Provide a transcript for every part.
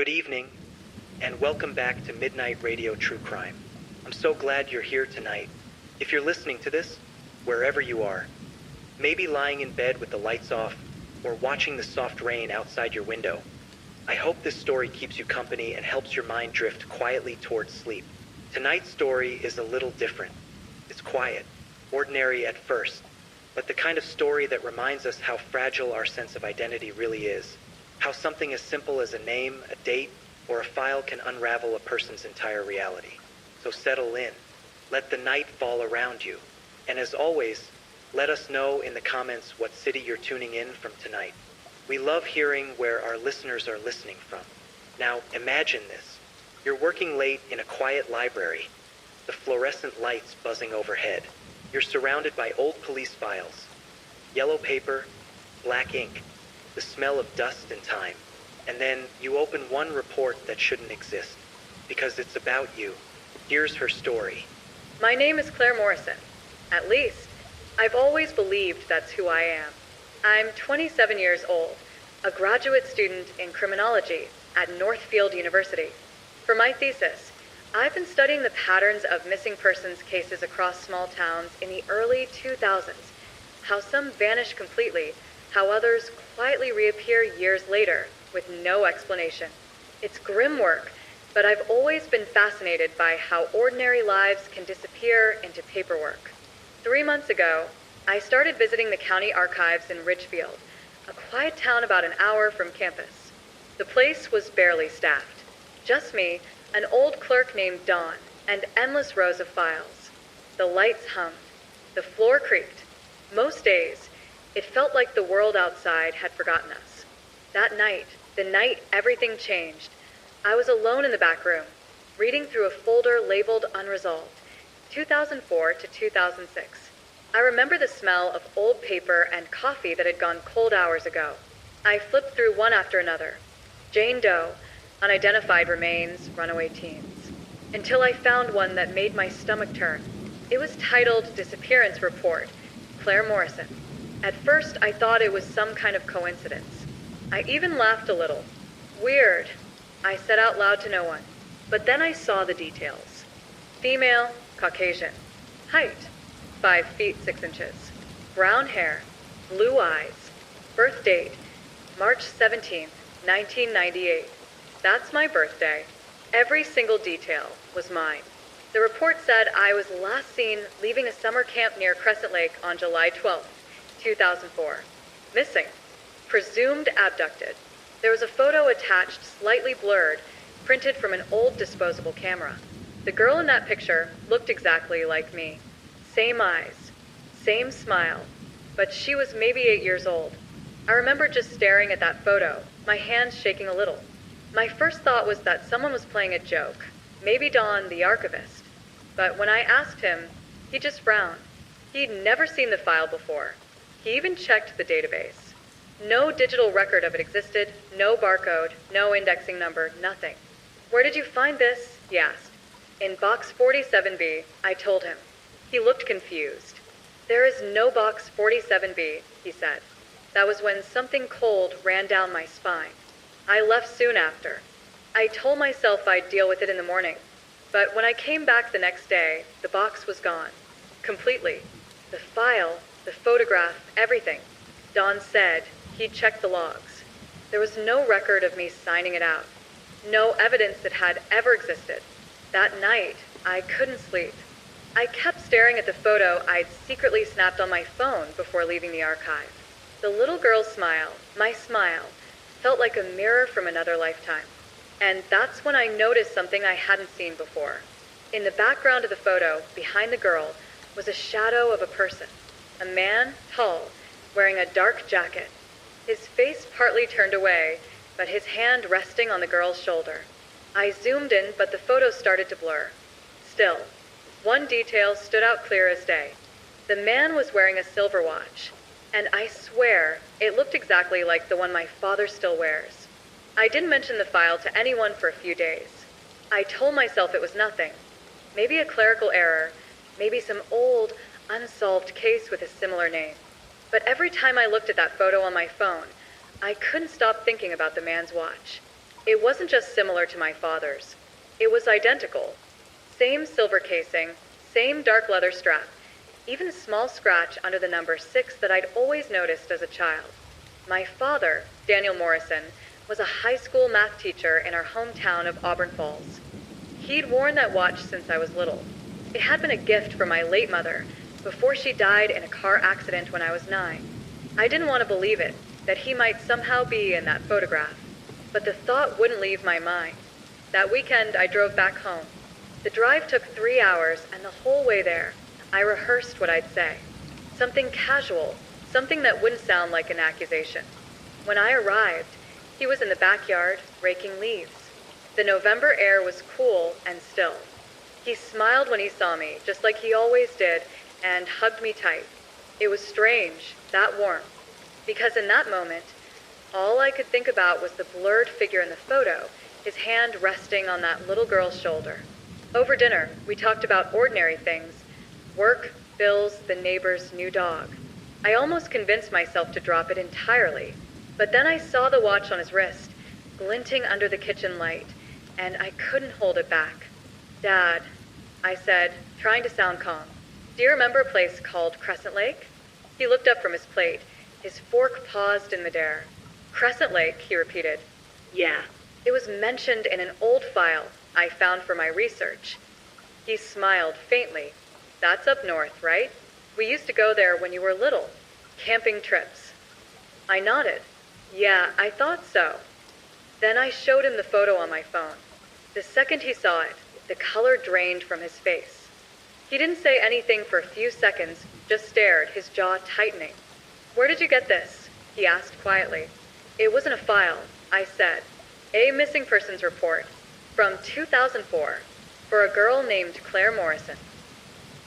Good evening, and welcome back to Midnight Radio True Crime. I'm so glad you're here tonight. If you're listening to this, wherever you are, maybe lying in bed with the lights off, or watching the soft rain outside your window, I hope this story keeps you company and helps your mind drift quietly towards sleep. Tonight's story is a little different. It's quiet, ordinary at first, but the kind of story that reminds us how fragile our sense of identity really is. How something as simple as a name, a date, or a file can unravel a person's entire reality. So settle in. Let the night fall around you. And as always, let us know in the comments what city you're tuning in from tonight. We love hearing where our listeners are listening from. Now, imagine this. You're working late in a quiet library, the fluorescent lights buzzing overhead. You're surrounded by old police files, yellow paper, black ink, the smell of dust and time. And then you open one report that shouldn't exist, because it's about you. Here's her story. My name is Claire Morrison. At least, I've always believed that's who I am. I'm 27 years old, a graduate student in criminology at Northfield University. For my thesis, I've been studying the patterns of missing persons cases across small towns in the early 2000s, how some vanish completely, how others quietly reappear years later with no explanation. It's grim work, but I've always been fascinated by how ordinary lives can disappear into paperwork. 3 months ago, I started visiting the county archives in Ridgefield, a quiet town about an hour from campus. The place was barely staffed. Just me, an old clerk named Dawn, and endless rows of files. The lights hummed. The floor creaked. Most days, it felt like the world outside had forgotten us. That night, the night everything changed, I was alone in the back room, reading through a folder labeled Unresolved, 2004 to 2006. I remember the smell of old paper and coffee that had gone cold hours ago. I flipped through one after another. Jane Doe, unidentified remains, runaway teens. Until I found one that made my stomach turn. It was titled Disappearance Report, Claire Morrison. At first, I thought it was some kind of coincidence. I even laughed a little. Weird, I said out loud to no one. But then I saw the details. Female, Caucasian. Height, 5 feet 6 inches. Brown hair, blue eyes. Birth date, March 17th, 1998. That's my birthday. Every single detail was mine. The report said I was last seen leaving a summer camp near Crescent Lake on July 12th, 2004. Missing. Presumed abducted. There was a photo attached, slightly blurred, printed from an old disposable camera. The girl in that picture looked exactly like me. Same eyes, same smile, but she was maybe 8 years old. I remember just staring at that photo, my hands shaking a little. My first thought was that someone was playing a joke, maybe Don, the archivist. But when I asked him, he just frowned. He'd never seen the file before. He even checked the database. No digital record of it existed, no barcode, no indexing number, nothing. Where did you find this? He asked. In box 47B, I told him. He looked confused. There is no box 47B, he said. That was when something cold ran down my spine. I left soon after. I told myself I'd deal with it in the morning. But when I came back the next day, the box was gone. Completely. The file, the photograph, everything. Don said he'd checked the logs. There was no record of me signing it out. No evidence it had ever existed. That night, I couldn't sleep. I kept staring at the photo I'd secretly snapped on my phone before leaving the archive. The little girl's smile, my smile, felt like a mirror from another lifetime. And that's when I noticed something I hadn't seen before. In the background of the photo, behind the girl, was a shadow of a person. A man, tall, wearing a dark jacket. His face partly turned away, but his hand resting on the girl's shoulder. I zoomed in, but the photo started to blur. Still, one detail stood out clear as day. The man was wearing a silver watch, and I swear it looked exactly like the one my father still wears. I didn't mention the file to anyone for a few days. I told myself it was nothing. Maybe a clerical error, maybe some old, unsolved case with a similar name. But every time I looked at that photo on my phone, I couldn't stop thinking about the man's watch. It wasn't just similar to my father's. It was identical. Same silver casing, same dark leather strap, even a small scratch under the number 6 that I'd always noticed as a child. My father, Daniel Morrison, was a high school math teacher in our hometown of Auburn Falls. He'd worn that watch since I was little. It had been a gift from my late mother before she died in a car accident when I was 9. I didn't want to believe it, that he might somehow be in that photograph. But the thought wouldn't leave my mind. That weekend, I drove back home. The drive took 3 hours, and the whole way there, I rehearsed what I'd say. Something casual, something that wouldn't sound like an accusation. When I arrived, he was in the backyard, raking leaves. The November air was cool and still. He smiled when he saw me, just like he always did, and hugged me tight. It was strange, that warmth, because in that moment, all I could think about was the blurred figure in the photo, his hand resting on that little girl's shoulder. Over dinner, we talked about ordinary things: work, bills, the neighbor's new dog. I almost convinced myself to drop it entirely, but then I saw the watch on his wrist, glinting under the kitchen light, and I couldn't hold it back. "Dad," I said, trying to sound calm, "do you remember a place called Crescent Lake?" He looked up from his plate, his fork paused in midair. "Crescent Lake," he repeated. "Yeah, it was mentioned in an old file I found for my research." He smiled faintly. "That's up north, right? We used to go there when you were little. Camping trips." I nodded. "Yeah, I thought so." Then I showed him the photo on my phone. The second he saw it, the color drained from his face. He didn't say anything for a few seconds, just stared, his jaw tightening. "Where did you get this?" he asked quietly. "It wasn't a file," I said. "A missing persons report from 2004 for a girl named Claire Morrison."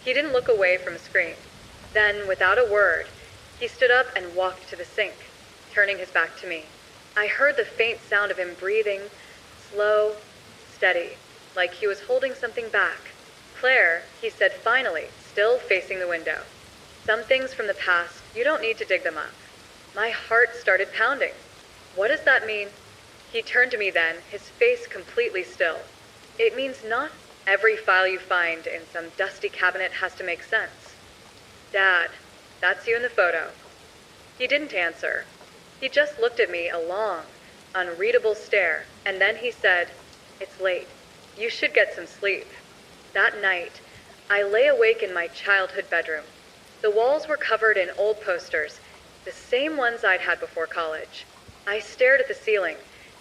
He didn't look away from the screen. Then, without a word, he stood up and walked to the sink, turning his back to me. I heard the faint sound of him breathing, slow, steady, like he was holding something back. "Claire," he said finally, still facing the window. "Some things from the past, you don't need to dig them up." My heart started pounding. "What does that mean?" He turned to me then, his face completely still. "It means not every file you find in some dusty cabinet has to make sense." "Dad, that's you in the photo." He didn't answer. He just looked at me a long, unreadable stare, and then he said, "It's late. You should get some sleep." That night, I lay awake in my childhood bedroom. The walls were covered in old posters, the same ones I'd had before college. I stared at the ceiling,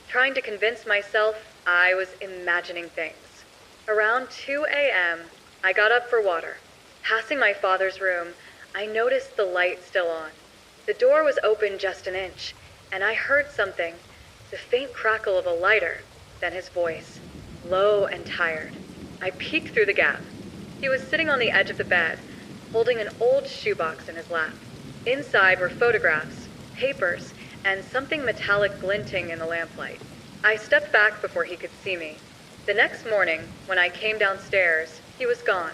trying to convince myself I was imagining things. Around 2 a.m., I got up for water. Passing my father's room, I noticed the light still on. The door was open just an inch, and I heard something, the faint crackle of a lighter, then his voice, low and tired. I peeked through the gap. He was sitting on the edge of the bed, holding an old shoebox in his lap. Inside were photographs, papers, and something metallic glinting in the lamplight. I stepped back before he could see me. The next morning, when I came downstairs, he was gone.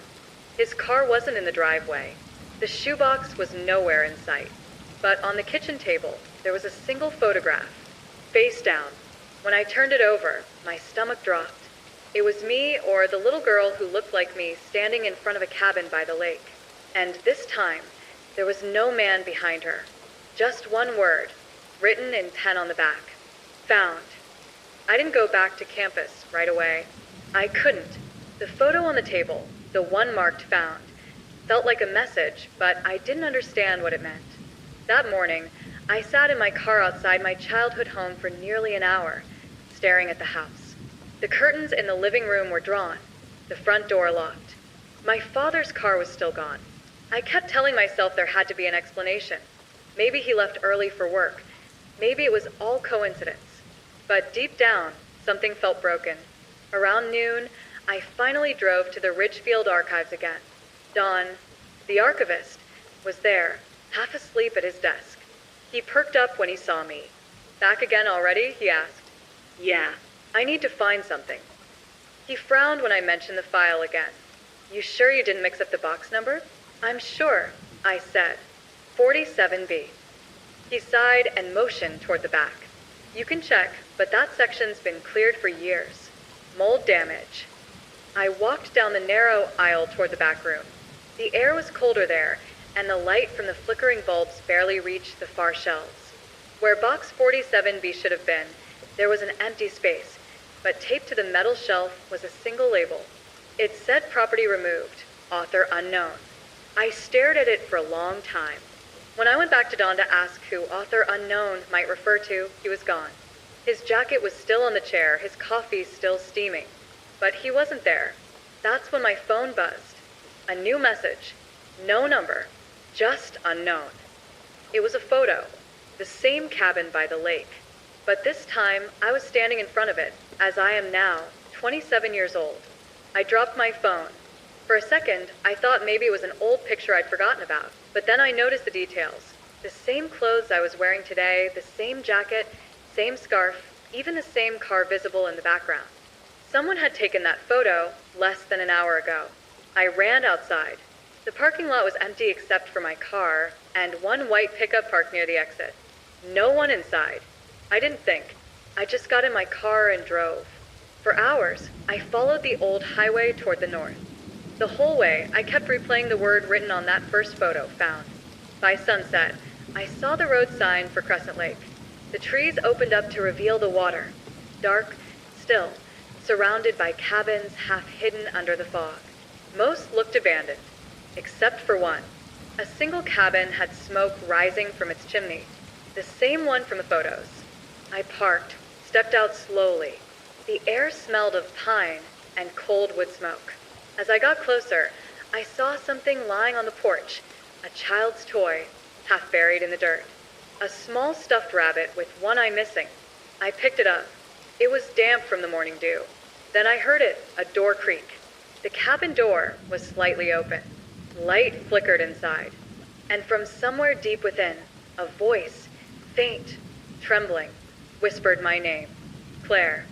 His car wasn't in the driveway. The shoebox was nowhere in sight. But on the kitchen table, there was a single photograph, face down. When I turned it over, my stomach dropped. It was me or the little girl who looked like me standing in front of a cabin by the lake. And this time, there was no man behind her. Just one word, written in pen on the back. Found. I didn't go back to campus right away. I couldn't. The photo on the table, the one marked found, felt like a message, but I didn't understand what it meant. That morning, I sat in my car outside my childhood home for nearly an hour, staring at the house. The curtains in the living room were drawn, the front door locked. My father's car was still gone. I kept telling myself there had to be an explanation. Maybe he left early for work. Maybe it was all coincidence. But deep down, something felt broken. Around noon, I finally drove to the Ridgefield archives again. Don, the archivist, was there, half asleep at his desk. He perked up when he saw me. "Back again already?" he asked. "Yeah, I need to find something." He frowned when I mentioned the file again. "You sure you didn't mix up the box number?" "I'm sure," I said. 47B. He sighed and motioned toward the back. You can check, but that section's been cleared for years. Mold damage. I walked down the narrow aisle toward the back room. The air was colder there, and the light from the flickering bulbs barely reached the far shelves. Where box 47B should have been, there was an empty space, but taped to the metal shelf was a single label. It said property removed, author unknown. I stared at it for a long time. When I went back to Don to ask who author unknown might refer to, he was gone. His jacket was still on the chair, his coffee still steaming. But he wasn't there. That's when my phone buzzed. A new message. No number. Just unknown. It was a photo. The same cabin by the lake. But this time, I was standing in front of it, as I am now, 27 years old. I dropped my phone. For a second, I thought maybe it was an old picture I'd forgotten about. But then I noticed the details. The same clothes I was wearing today, the same jacket, same scarf, even the same car visible in the background. Someone had taken that photo less than an hour ago. I ran outside. The parking lot was empty except for my car and one white pickup parked near the exit. No one inside. I didn't think. I just got in my car and drove. For hours, I followed the old highway toward the north. The whole way, I kept replaying the word written on that first photo, found. By sunset, I saw the road sign for Crescent Lake. The trees opened up to reveal the water. Dark, still, surrounded by cabins half hidden under the fog. Most looked abandoned, except for one. A single cabin had smoke rising from its chimney, the same one from the photos. I parked, stepped out slowly. The air smelled of pine and cold wood smoke. As I got closer, I saw something lying on the porch, a child's toy, half buried in the dirt. A small stuffed rabbit with one eye missing. I picked it up. It was damp from the morning dew. Then I heard it, a door creak. The cabin door was slightly open. Light flickered inside. And from somewhere deep within, a voice, faint, trembling, whispered my name. Claire.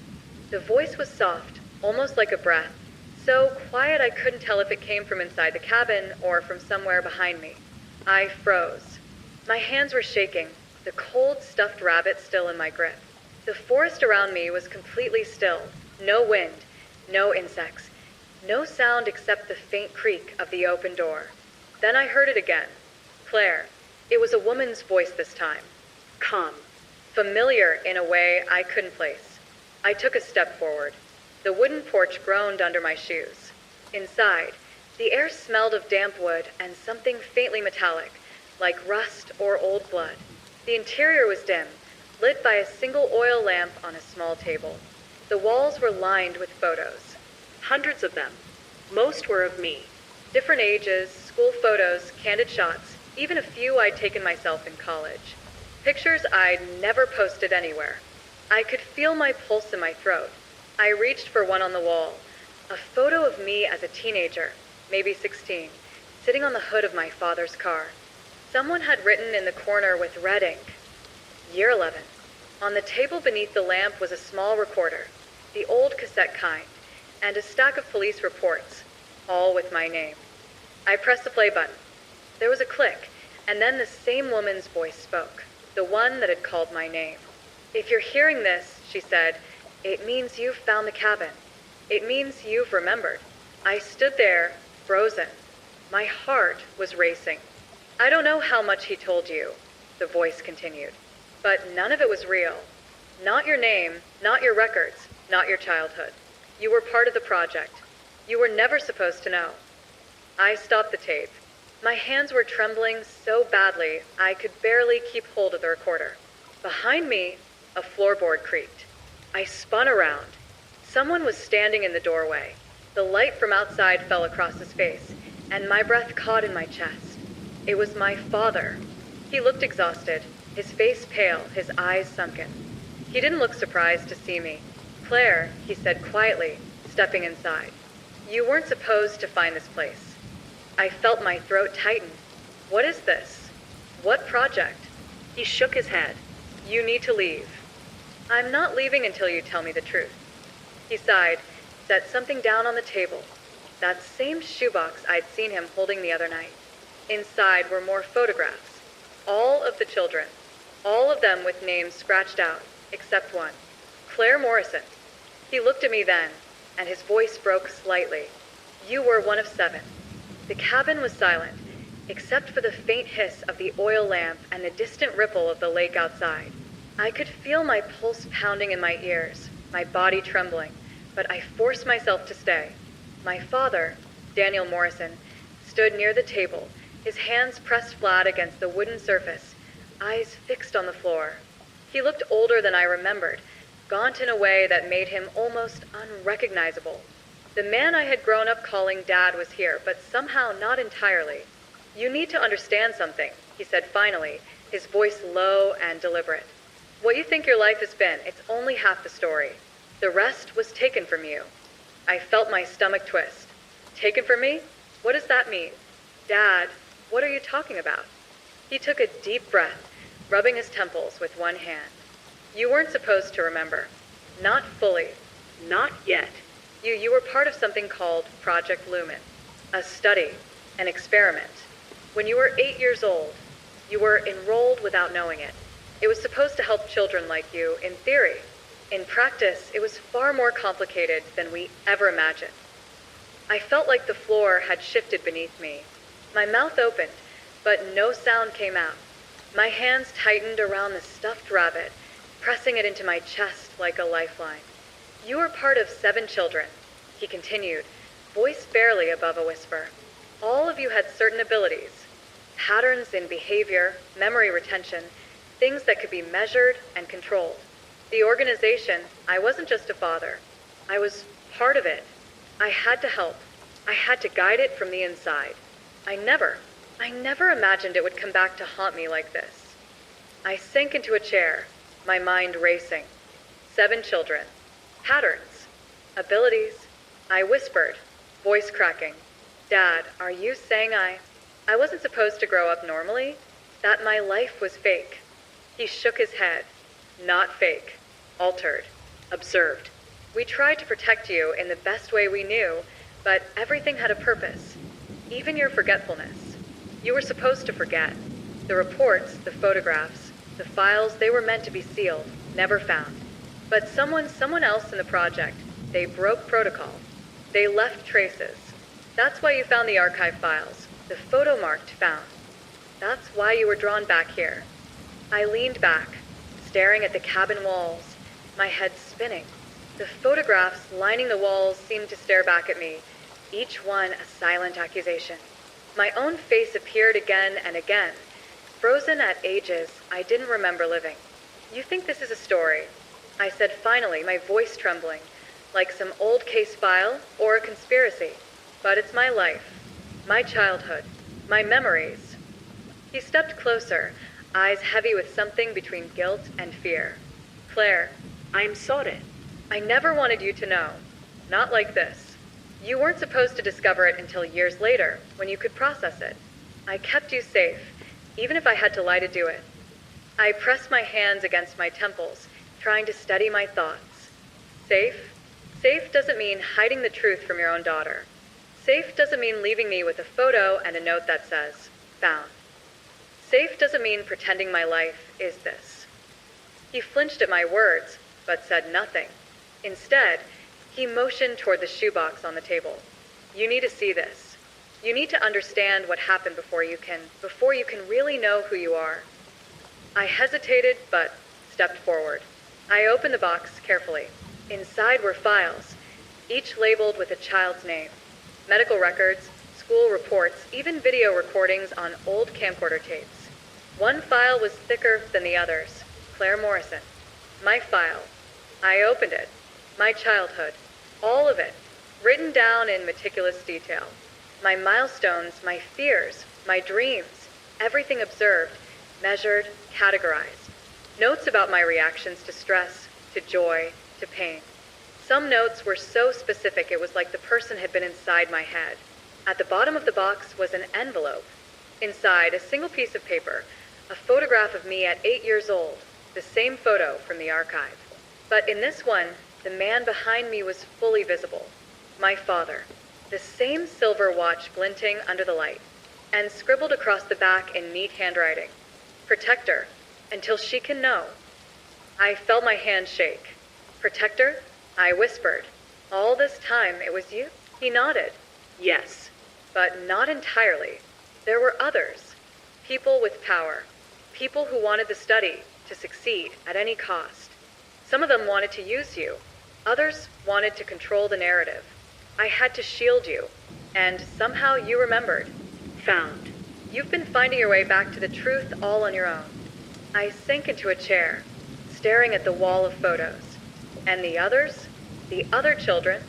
The voice was soft, almost like a breath, so quiet I couldn't tell if it came from inside the cabin or from somewhere behind me. I froze. My hands were shaking, the cold stuffed rabbit still in my grip. The forest around me was completely still. No wind, no insects, no sound except the faint creak of the open door. Then I heard it again. Claire. It was a woman's voice this time. Come. Familiar in a way I couldn't place. I took a step forward. The wooden porch groaned under my shoes. Inside, the air smelled of damp wood and something faintly metallic, like rust or old blood. The interior was dim, lit by a single oil lamp on a small table. The walls were lined with photos. Hundreds of them. Most were of me. Different ages, school photos, candid shots, even a few I'd taken myself in college. Pictures I'd never posted anywhere. I could feel my pulse in my throat. I reached for one on the wall. A photo of me as a teenager, maybe 16, sitting on the hood of my father's car. Someone had written in the corner with red ink, Year 11. On the table beneath the lamp was a small recorder, the old cassette kind, and a stack of police reports, all with my name. I pressed the play button. There was a click, and then the same woman's voice spoke, the one that had called my name. If you're hearing this, she said, it means you've found the cabin. It means you've remembered. I stood there, frozen. My heart was racing. I don't know how much he told you, the voice continued, but none of it was real. Not your name, not your records, not your childhood. You were part of the project. You were never supposed to know. I stopped the tape. My hands were trembling so badly I could barely keep hold of the recorder. Behind me, a floorboard creaked. I spun around. Someone was standing in the doorway. The light from outside fell across his face, and my breath caught in my chest. It was my father. He looked exhausted, his face pale, his eyes sunken. He didn't look surprised to see me. Claire, he said quietly, stepping inside. You weren't supposed to find this place. I felt my throat tighten. What is this? What project? He shook his head. You need to leave. I'm not leaving until you tell me the truth. He sighed, set something down on the table. That same shoebox I'd seen him holding the other night. Inside were more photographs. All of the children. All of them with names scratched out. except one. Claire Morrison. He looked at me then, and his voice broke slightly. You were one of 7. The cabin was silent, except for the faint hiss of the oil lamp and the distant ripple of the lake outside. I could feel my pulse pounding in my ears, my body trembling, but I forced myself to stay. My father, Daniel Morrison, stood near the table, his hands pressed flat against the wooden surface, eyes fixed on the floor. He looked older than I remembered, gaunt in a way that made him almost unrecognizable. The man I had grown up calling Dad was here, but somehow not entirely. You need to understand something, he said finally, his voice low and deliberate. What you think your life has been, it's only half the story. The rest was taken from you. I felt my stomach twist. Taken from me? What does that mean? Dad, what are you talking about? He took a deep breath, rubbing his temples with one hand. You weren't supposed to remember. Not fully. Not yet. You were part of something called Project Lumen. A study. An experiment. When you were 8 years old, you were enrolled without knowing it. It was supposed to help children like you, in theory. In practice, it was far more complicated than we ever imagined. I felt like the floor had shifted beneath me. My mouth opened, but no sound came out. My hands tightened around the stuffed rabbit, pressing it into my chest like a lifeline. You were part of 7 children, he continued, voice barely above a whisper. All of you had certain abilities, patterns in behavior, memory retention, things that could be measured and controlled. The organization, I wasn't just a father. I was part of it. I had to help. I had to guide it from the inside. I never imagined it would come back to haunt me like this. I sank into a chair, my mind racing. 7 children. Patterns. Abilities. I whispered, voice cracking. Dad, are you saying I wasn't supposed to grow up normally? That my life was fake? He shook his head. Not fake. Altered. Observed. We tried to protect you in the best way we knew, but everything had a purpose. Even your forgetfulness. You were supposed to forget. The reports, the photographs, the files, they were meant to be sealed, never found. But someone else in the project, they broke protocol. They left traces. That's why you found the archive files, the photo marked found. That's why you were drawn back here. I leaned back, staring at the cabin walls, my head spinning. The photographs lining the walls seemed to stare back at me, each one a silent accusation. My own face appeared again and again, frozen at ages I didn't remember living. You think this is a story? I said finally, my voice trembling, like some old case file or a conspiracy. But it's my life, my childhood, my memories. He stepped closer, eyes heavy with something between guilt and fear. Claire, I'm sorry. I never wanted you to know. Not like this. You weren't supposed to discover it until years later, when you could process it. I kept you safe, even if I had to lie to do it. I pressed my hands against my temples, trying to steady my thoughts. Safe? Safe doesn't mean hiding the truth from your own daughter. Safe doesn't mean leaving me with a photo and a note that says, found. Safe doesn't mean pretending my life is this. He flinched at my words, but said nothing. Instead, he motioned toward the shoebox on the table. You need to see this. You need to understand what happened before you can really know who you are. I hesitated, but stepped forward. I opened the box carefully. Inside were files, each labeled with a child's name. Medical records, school reports, even video recordings on old camcorder tapes. One file was thicker than the others. Claire Morrison. My file. I opened it. My childhood. All of it. Written down in meticulous detail. My milestones, my fears, my dreams. Everything observed, measured, categorized. Notes about my reactions to stress, to joy, to pain. Some notes were so specific it was like the person had been inside my head. At the bottom of the box was an envelope. Inside, a single piece of paper, a photograph of me at 8 years old, the same photo from the archive. But in this one, the man behind me was fully visible. My father. The same silver watch glinting under the light, and scribbled across the back in neat handwriting. Protect her, until she can know. I felt my hand shake. Protector? I whispered. All this time it was you? He nodded. Yes, but not entirely. There were others. People with power. People who wanted the study to succeed at any cost. Some of them wanted to use you. Others wanted to control the narrative. I had to shield you. And somehow you remembered. Found. You've been finding your way back to the truth all on your own. I sank into a chair, staring at the wall of photos. And the others? The other children?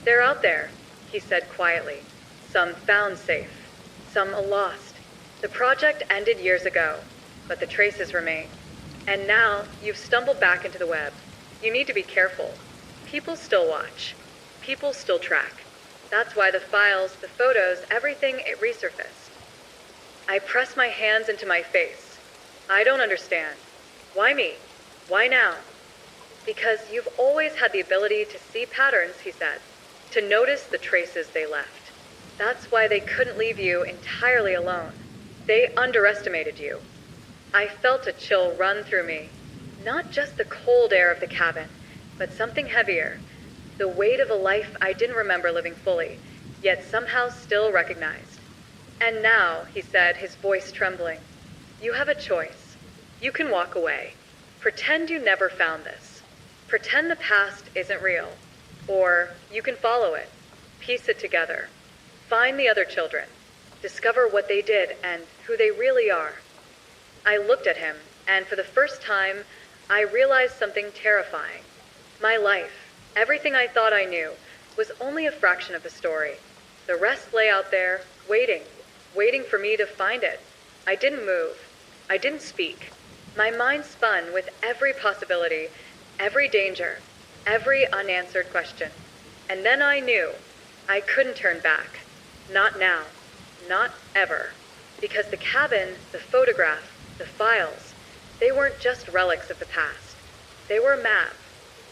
They're out there, he said quietly. Some found safe. Some lost. The project ended years ago, but the traces remain. And now you've stumbled back into the web. You need to be careful. People still watch. People still track. That's why the files, the photos, everything, it resurfaced. I pressed my hands into my face. I don't understand. Why me? Why now? Because you've always had the ability to see patterns, he said, to notice the traces they left. That's why they couldn't leave you entirely alone. They underestimated you. I felt a chill run through me. Not just the cold air of the cabin, but something heavier. The weight of a life I didn't remember living fully, yet somehow still recognized. And now, he said, his voice trembling, you have a choice. You can walk away. Pretend you never found this. Pretend the past isn't real. Or you can follow it. Piece it together. Find the other children. Discover what they did and who they really are. I looked at him, and for the first time, I realized something terrifying. My life, everything I thought I knew, was only a fraction of the story. The rest lay out there, waiting for me to find it. I didn't move. I didn't speak. My mind spun with every possibility, every danger, every unanswered question. And then I knew I couldn't turn back. Not now. Not ever. Because the cabin, the photograph, the files, they weren't just relics of the past. They were a map,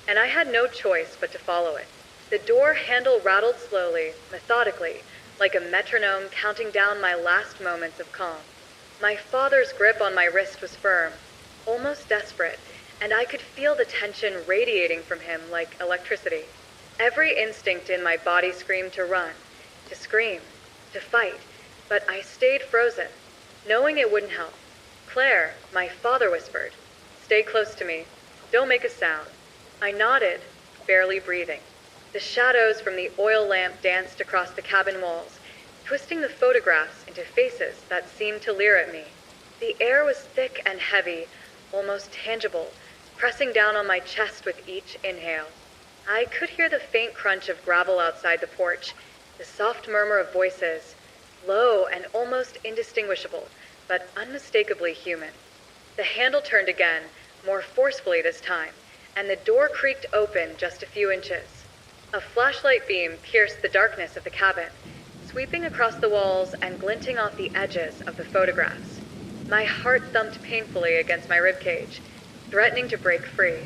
and I had no choice but to follow it. The door handle rattled slowly, methodically, like a metronome counting down my last moments of calm. My father's grip on my wrist was firm, almost desperate, and I could feel the tension radiating from him like electricity. Every instinct in my body screamed to run, to scream, to fight, but I stayed frozen, knowing it wouldn't help. Claire, my father whispered, stay close to me. Don't make a sound. I nodded, barely breathing. The shadows from the oil lamp danced across the cabin walls, twisting the photographs into faces that seemed to leer at me. The air was thick and heavy, almost tangible, pressing down on my chest with each inhale. I could hear the faint crunch of gravel outside the porch, the soft murmur of voices, low and almost indistinguishable, but unmistakably human. The handle turned again, more forcefully this time, and the door creaked open just a few inches. A flashlight beam pierced the darkness of the cabin, sweeping across the walls and glinting off the edges of the photographs. My heart thumped painfully against my ribcage, threatening to break free.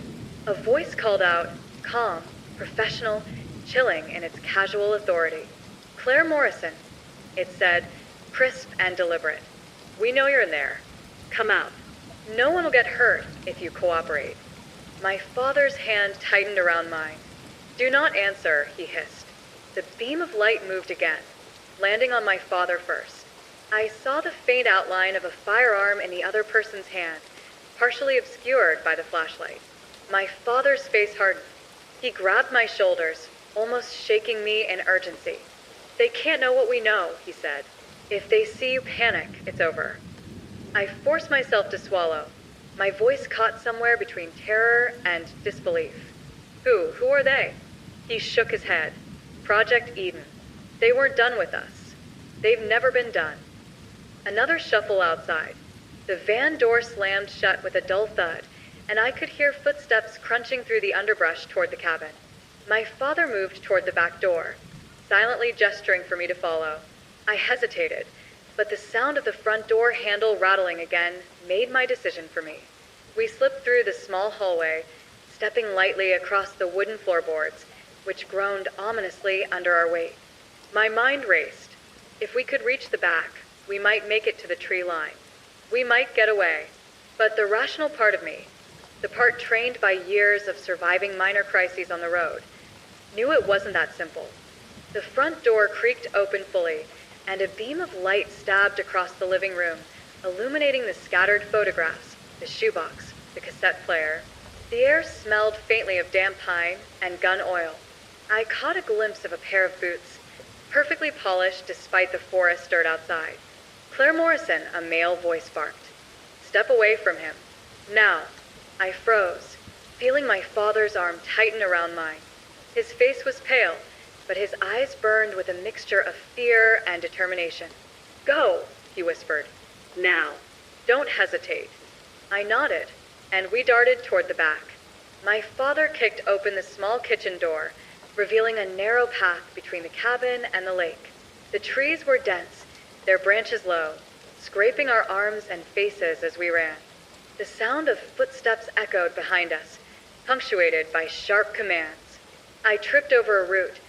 A voice called out, calm, professional, chilling in its casual authority. Claire Morrison, it said, crisp and deliberate. We know you're in there. Come out. No one will get hurt if you cooperate. My father's hand tightened around mine. Do not answer, he hissed. The beam of light moved again, landing on my father first. I saw the faint outline of a firearm in the other person's hand, partially obscured by the flashlight. My father's face hardened. He grabbed my shoulders, almost shaking me in urgency. They can't know what we know, he said. If they see you panic, it's over. I forced myself to swallow. My voice caught somewhere between terror and disbelief. Who are they? He shook his head. Project Eden. They weren't done with us. They've never been done. Another shuffle outside. The van door slammed shut with a dull thud, and I could hear footsteps crunching through the underbrush toward the cabin. My father moved toward the back door, silently gesturing for me to follow. I hesitated, but the sound of the front door handle rattling again made my decision for me. We slipped through the small hallway, stepping lightly across the wooden floorboards, which groaned ominously under our weight. My mind raced. If we could reach the back, we might make it to the tree line. We might get away. But the rational part of me, the part trained by years of surviving minor crises on the road, knew it wasn't that simple. The front door creaked open fully, and a beam of light stabbed across the living room, illuminating the scattered photographs, the shoebox, the cassette player. The air smelled faintly of damp pine and gun oil. I caught a glimpse of a pair of boots, perfectly polished despite the forest dirt outside. Claire Morrison, a male voice barked. Step away from him. Now. I froze, feeling my father's arm tighten around mine. His face was pale, but his eyes burned with a mixture of fear and determination. Go, he whispered. Now. Don't hesitate. I nodded, and we darted toward the back. My father kicked open the small kitchen door, revealing a narrow path between the cabin and the lake. The trees were dense, their branches low, scraping our arms and faces as we ran. The sound of footsteps echoed behind us, punctuated by sharp commands. I tripped over a root,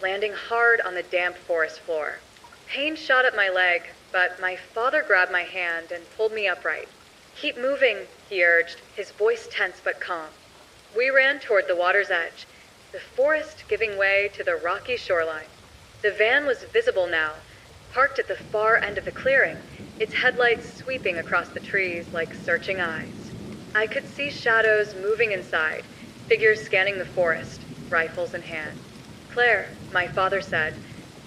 landing hard on the damp forest floor. Pain shot up my leg, but my father grabbed my hand and pulled me upright. Keep moving, he urged, his voice tense but calm. We ran toward the water's edge, the forest giving way to the rocky shoreline. The van was visible now, parked at the far end of the clearing, its headlights sweeping across the trees like searching eyes. I could see shadows moving inside, figures scanning the forest, rifles in hand. Claire, my father said,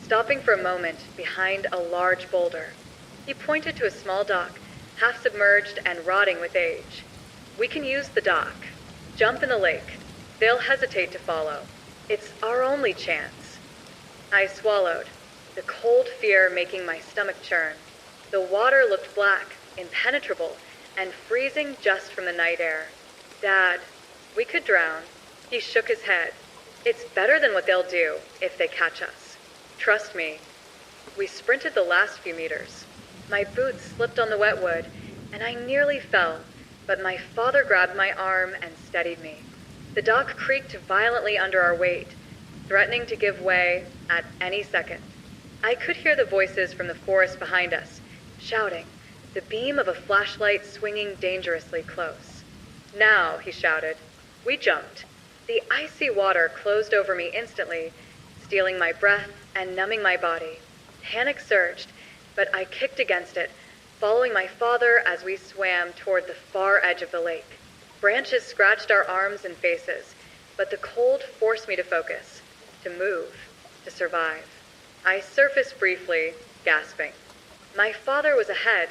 stopping for a moment behind a large boulder. He pointed to a small dock, half submerged and rotting with age. We can use the dock. Jump in the lake. They'll hesitate to follow. It's our only chance. I swallowed, the cold fear making my stomach churn. The water looked black, impenetrable, and freezing just from the night air. Dad, we could drown. He shook his head. It's better than what they'll do if they catch us. Trust me. We sprinted the last few meters. My boots slipped on the wet wood, and I nearly fell, but my father grabbed my arm and steadied me. The dock creaked violently under our weight, threatening to give way at any second. I could hear the voices from the forest behind us, shouting, the beam of a flashlight swinging dangerously close. Now, he shouted. We jumped. The icy water closed over me instantly, stealing my breath and numbing my body. Panic surged, but I kicked against it, following my father as we swam toward the far edge of the lake. Branches scratched our arms and faces, but the cold forced me to focus, to move, to survive. I surfaced briefly, gasping. My father was ahead,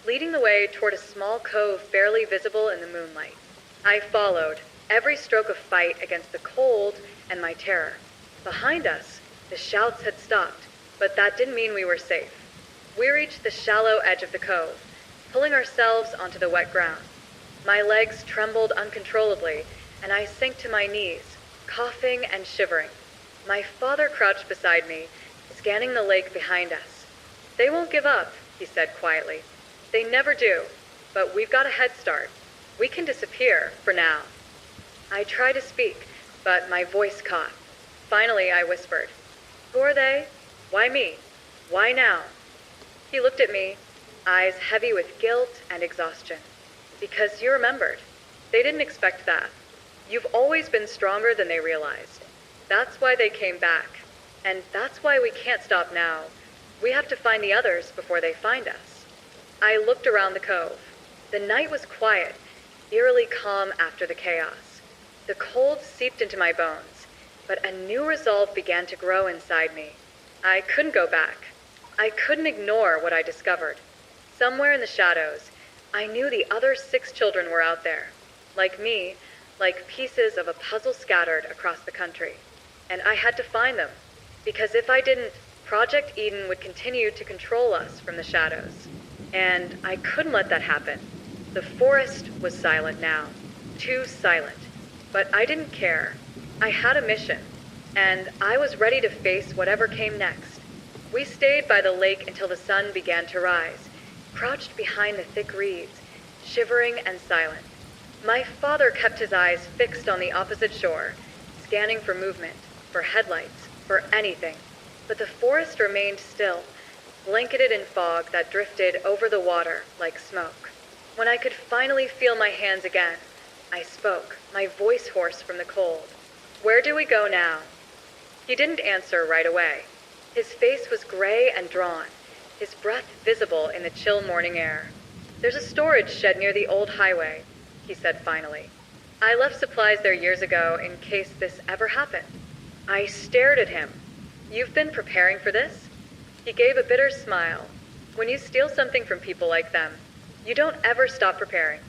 leading the way toward a small cove barely visible in the moonlight. I followed, every stroke of fight against the cold and my terror. Behind us, the shouts had stopped, but that didn't mean we were safe. We reached the shallow edge of the cove, pulling ourselves onto the wet ground. My legs trembled uncontrollably, and I sank to my knees, coughing and shivering. My father crouched beside me, scanning the lake behind us. They won't give up, he said quietly. They never do, but we've got a head start. We can disappear, for now. I tried to speak, but my voice caught. Finally, I whispered, Who are they? Why me? Why now? He looked at me, eyes heavy with guilt and exhaustion. Because you remembered. They didn't expect that. You've always been stronger than they realized. That's why they came back. And that's why we can't stop now. We have to find the others before they find us. I looked around the cove. The night was quiet, eerily calm after the chaos. The cold seeped into my bones, but a new resolve began to grow inside me. I couldn't go back. I couldn't ignore what I discovered. Somewhere in the shadows, I knew the other 6 children were out there. Like me, like pieces of a puzzle scattered across the country. And I had to find them, because if I didn't, Project Eden would continue to control us from the shadows. And I couldn't let that happen. The forest was silent now, too silent. But I didn't care. I had a mission, and I was ready to face whatever came next. We stayed by the lake until the sun began to rise, crouched behind the thick reeds, shivering and silent. My father kept his eyes fixed on the opposite shore, scanning for movement, for headlights, for anything. But the forest remained still, blanketed in fog that drifted over the water like smoke. When I could finally feel my hands again, I spoke, my voice hoarse from the cold. "Where do we go now?" He didn't answer right away. His face was gray and drawn, his breath visible in the chill morning air. "There's a storage shed near the old highway," he said finally. "I left supplies there years ago in case this ever happened." I stared at him. "You've been preparing for this?" He gave a bitter smile. "When you steal something from people like them, you don't ever stop preparing."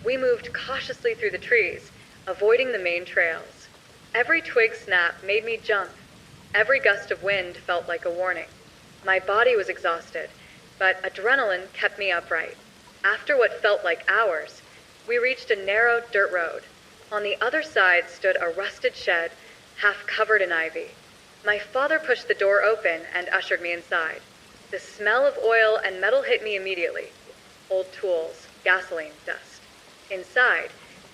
We moved cautiously through the trees, avoiding the main trails. Every twig snap made me jump. Every gust of wind felt like a warning. My body was exhausted, but adrenaline kept me upright. After what felt like hours, we reached a narrow dirt road. On the other side stood a rusted shed, half covered in ivy. My father pushed the door open and ushered me inside. The smell of oil and metal hit me immediately. Old tools, gasoline, dust. Inside,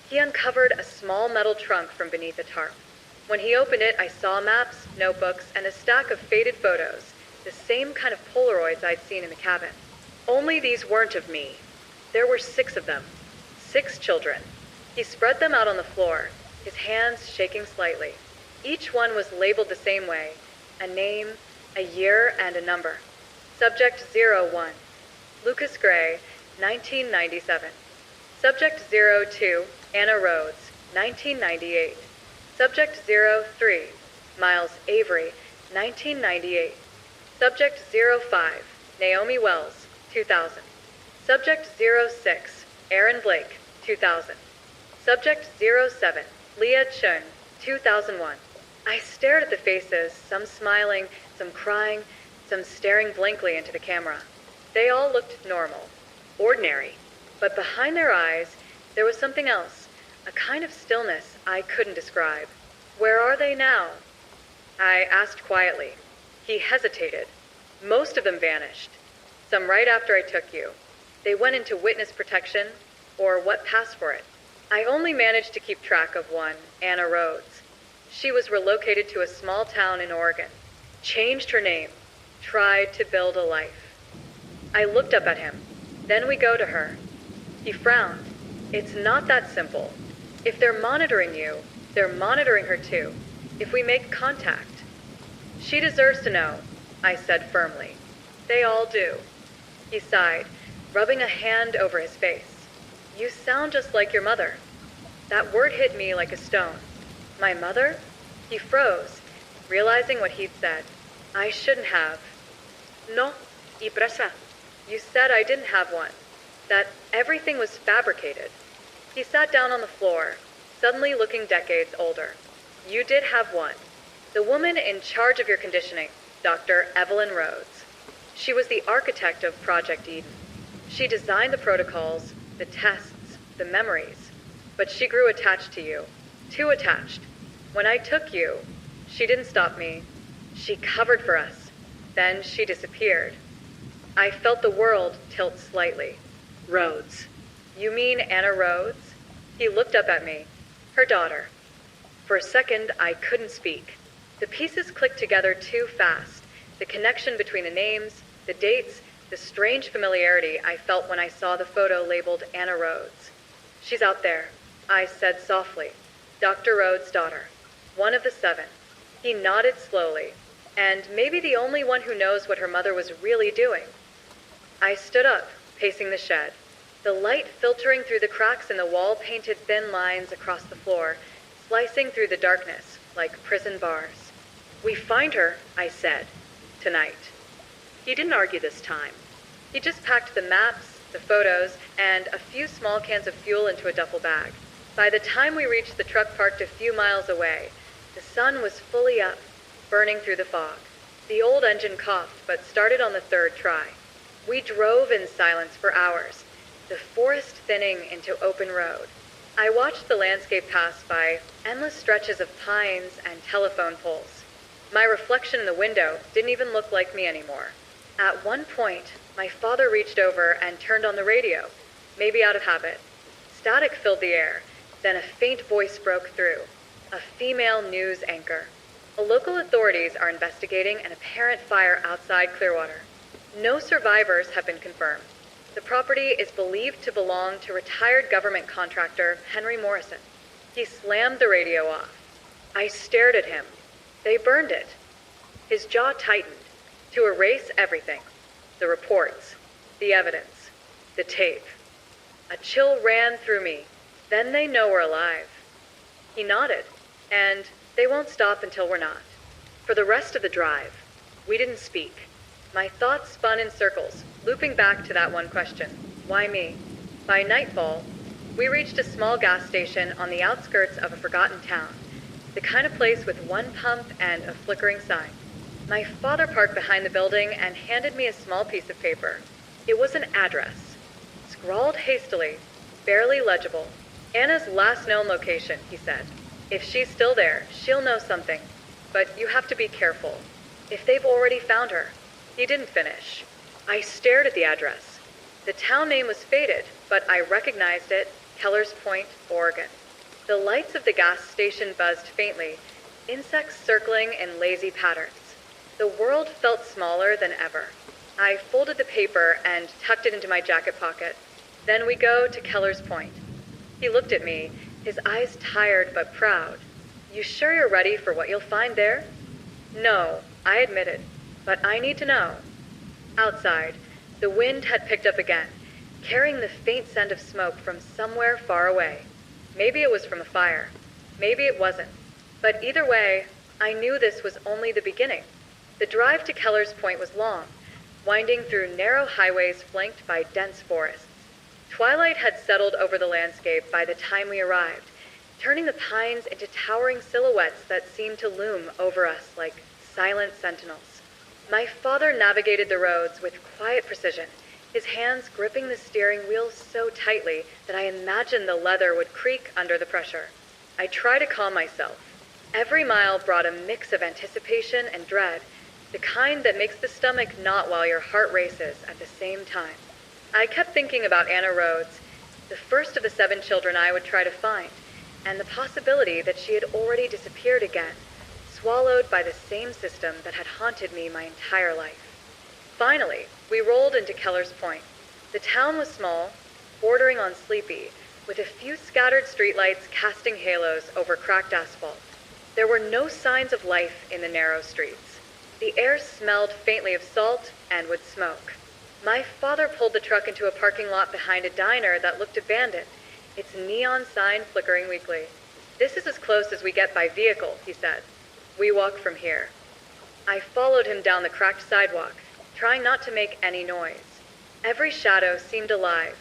he uncovered a small metal trunk from beneath a tarp. When he opened it, I saw maps, notebooks, and a stack of faded photos, the same kind of Polaroids I'd seen in the cabin. Only these weren't of me. There were 6 of them. 6 children. He spread them out on the floor, his hands shaking slightly. Each one was labeled the same way, a name, a year, and a number. Subject 01, Lucas Gray, 1997. Subject 02, Anna Rhodes, 1998. Subject 03, Miles Avery, 1998. Subject 05, Naomi Wells, 2000. Subject 06, Aaron Blake, 2000. Subject 07, Leah Chun, 2001. I stared at the faces, some smiling, some crying, some staring blankly into the camera. They all looked normal, ordinary, but behind their eyes, there was something else, a kind of stillness I couldn't describe. "Where are they now?" I asked quietly. He hesitated. "Most of them vanished. Some right after I took you. They went into witness protection, or what passed for it. I only managed to keep track of one, Anna Rhodes. She was relocated to a small town in Oregon, changed her name, tried to build a life." I looked up at him. "Then we go to her." He frowned. "It's not that simple. If they're monitoring you, they're monitoring her too. If we make contact." "She deserves to know," I said firmly. "They all do." He sighed, rubbing a hand over his face. "You sound just like your mother." That word hit me like a stone. My mother? He froze, realizing what he'd said. I shouldn't have. "No, y presa." You said I didn't have one, that everything was fabricated. He sat down on the floor, suddenly looking decades older. "You did have one. The woman in charge of your conditioning, Dr. Evelyn Rhodes. She was the architect of Project Eden. She designed the protocols, the tests, the memories. But she grew attached to you. Too attached. When I took you, she didn't stop me. She covered for us. Then she disappeared." I felt the world tilt slightly. "Rhodes. You mean Anna Rhodes?" He looked up at me. "Her daughter." For a second, I couldn't speak. The pieces clicked together too fast. The connection between the names, the dates, the strange familiarity I felt when I saw the photo labeled Anna Rhodes. "She's out there," I said softly. "Dr. Rhodes' daughter. One of the 7. He nodded slowly. "And maybe the only one who knows what her mother was really doing." I stood up, pacing the shed. The light filtering through the cracks in the wall painted thin lines across the floor, slicing through the darkness like prison bars. "We find her," I said, "tonight." He didn't argue this time. He just packed the maps, the photos, and a few small cans of fuel into a duffel bag. By the time we reached the truck parked a few miles away, the sun was fully up, burning through the fog. The old engine coughed, but started on the 3rd try. We drove in silence for hours, the forest thinning into open road. I watched the landscape pass by, endless stretches of pines and telephone poles. My reflection in the window didn't even look like me anymore. At one point, my father reached over and turned on the radio, maybe out of habit. Static filled the air, then a faint voice broke through, a female news anchor. Local authorities are investigating an apparent fire outside Clearwater. No survivors have been confirmed. The property is believed to belong to retired government contractor Henry Morrison. He slammed the radio off. I stared at him. They burned it. His jaw tightened to erase everything. The reports, the evidence, the tape. A chill ran through me. Then they know we're alive. He nodded, and they won't stop until we're not. For the rest of the drive, we didn't speak. My thoughts spun in circles, looping back to that one question. Why me? By nightfall, we reached a small gas station on the outskirts of a forgotten town. The kind of place with one pump and a flickering sign. My father parked behind the building and handed me a small piece of paper. It was an address. Scrawled hastily, barely legible. Anna's last known location, he said. If she's still there, she'll know something. But you have to be careful. If they've already found her. He didn't finish. I stared at the address. The town name was faded, but I recognized it, Kellers Point, Oregon. The lights of the gas station buzzed faintly, insects circling in lazy patterns. The world felt smaller than ever. I folded the paper and tucked it into my jacket pocket. Then we go to Kellers Point. He looked at me, his eyes tired but proud. You sure you're ready for what you'll find there? No, I admitted, but I need to know. Outside, the wind had picked up again, carrying the faint scent of smoke from somewhere far away. Maybe it was from a fire. Maybe it wasn't. But either way, I knew this was only the beginning. The drive to Kellers Point was long, winding through narrow highways flanked by dense forests. Twilight had settled over the landscape by the time we arrived, turning the pines into towering silhouettes that seemed to loom over us like silent sentinels. My father navigated the roads with quiet precision, his hands gripping the steering wheel so tightly that I imagined the leather would creak under the pressure. I tried to calm myself. Every mile brought a mix of anticipation and dread, the kind that makes the stomach knot while your heart races at the same time. I kept thinking about Anna Rhodes, the first of the 7 children I would try to find, and the possibility that she had already disappeared again, swallowed by the same system that had haunted me my entire life. Finally, we rolled into Kellers Point. The town was small, bordering on sleepy, with a few scattered streetlights casting halos over cracked asphalt. There were no signs of life in the narrow streets. The air smelled faintly of salt and wood smoke. My father pulled the truck into a parking lot behind a diner that looked abandoned, its neon sign flickering weakly. This is as close as we get by vehicle, he said. We walk from here. I followed him down the cracked sidewalk, trying not to make any noise. Every shadow seemed alive,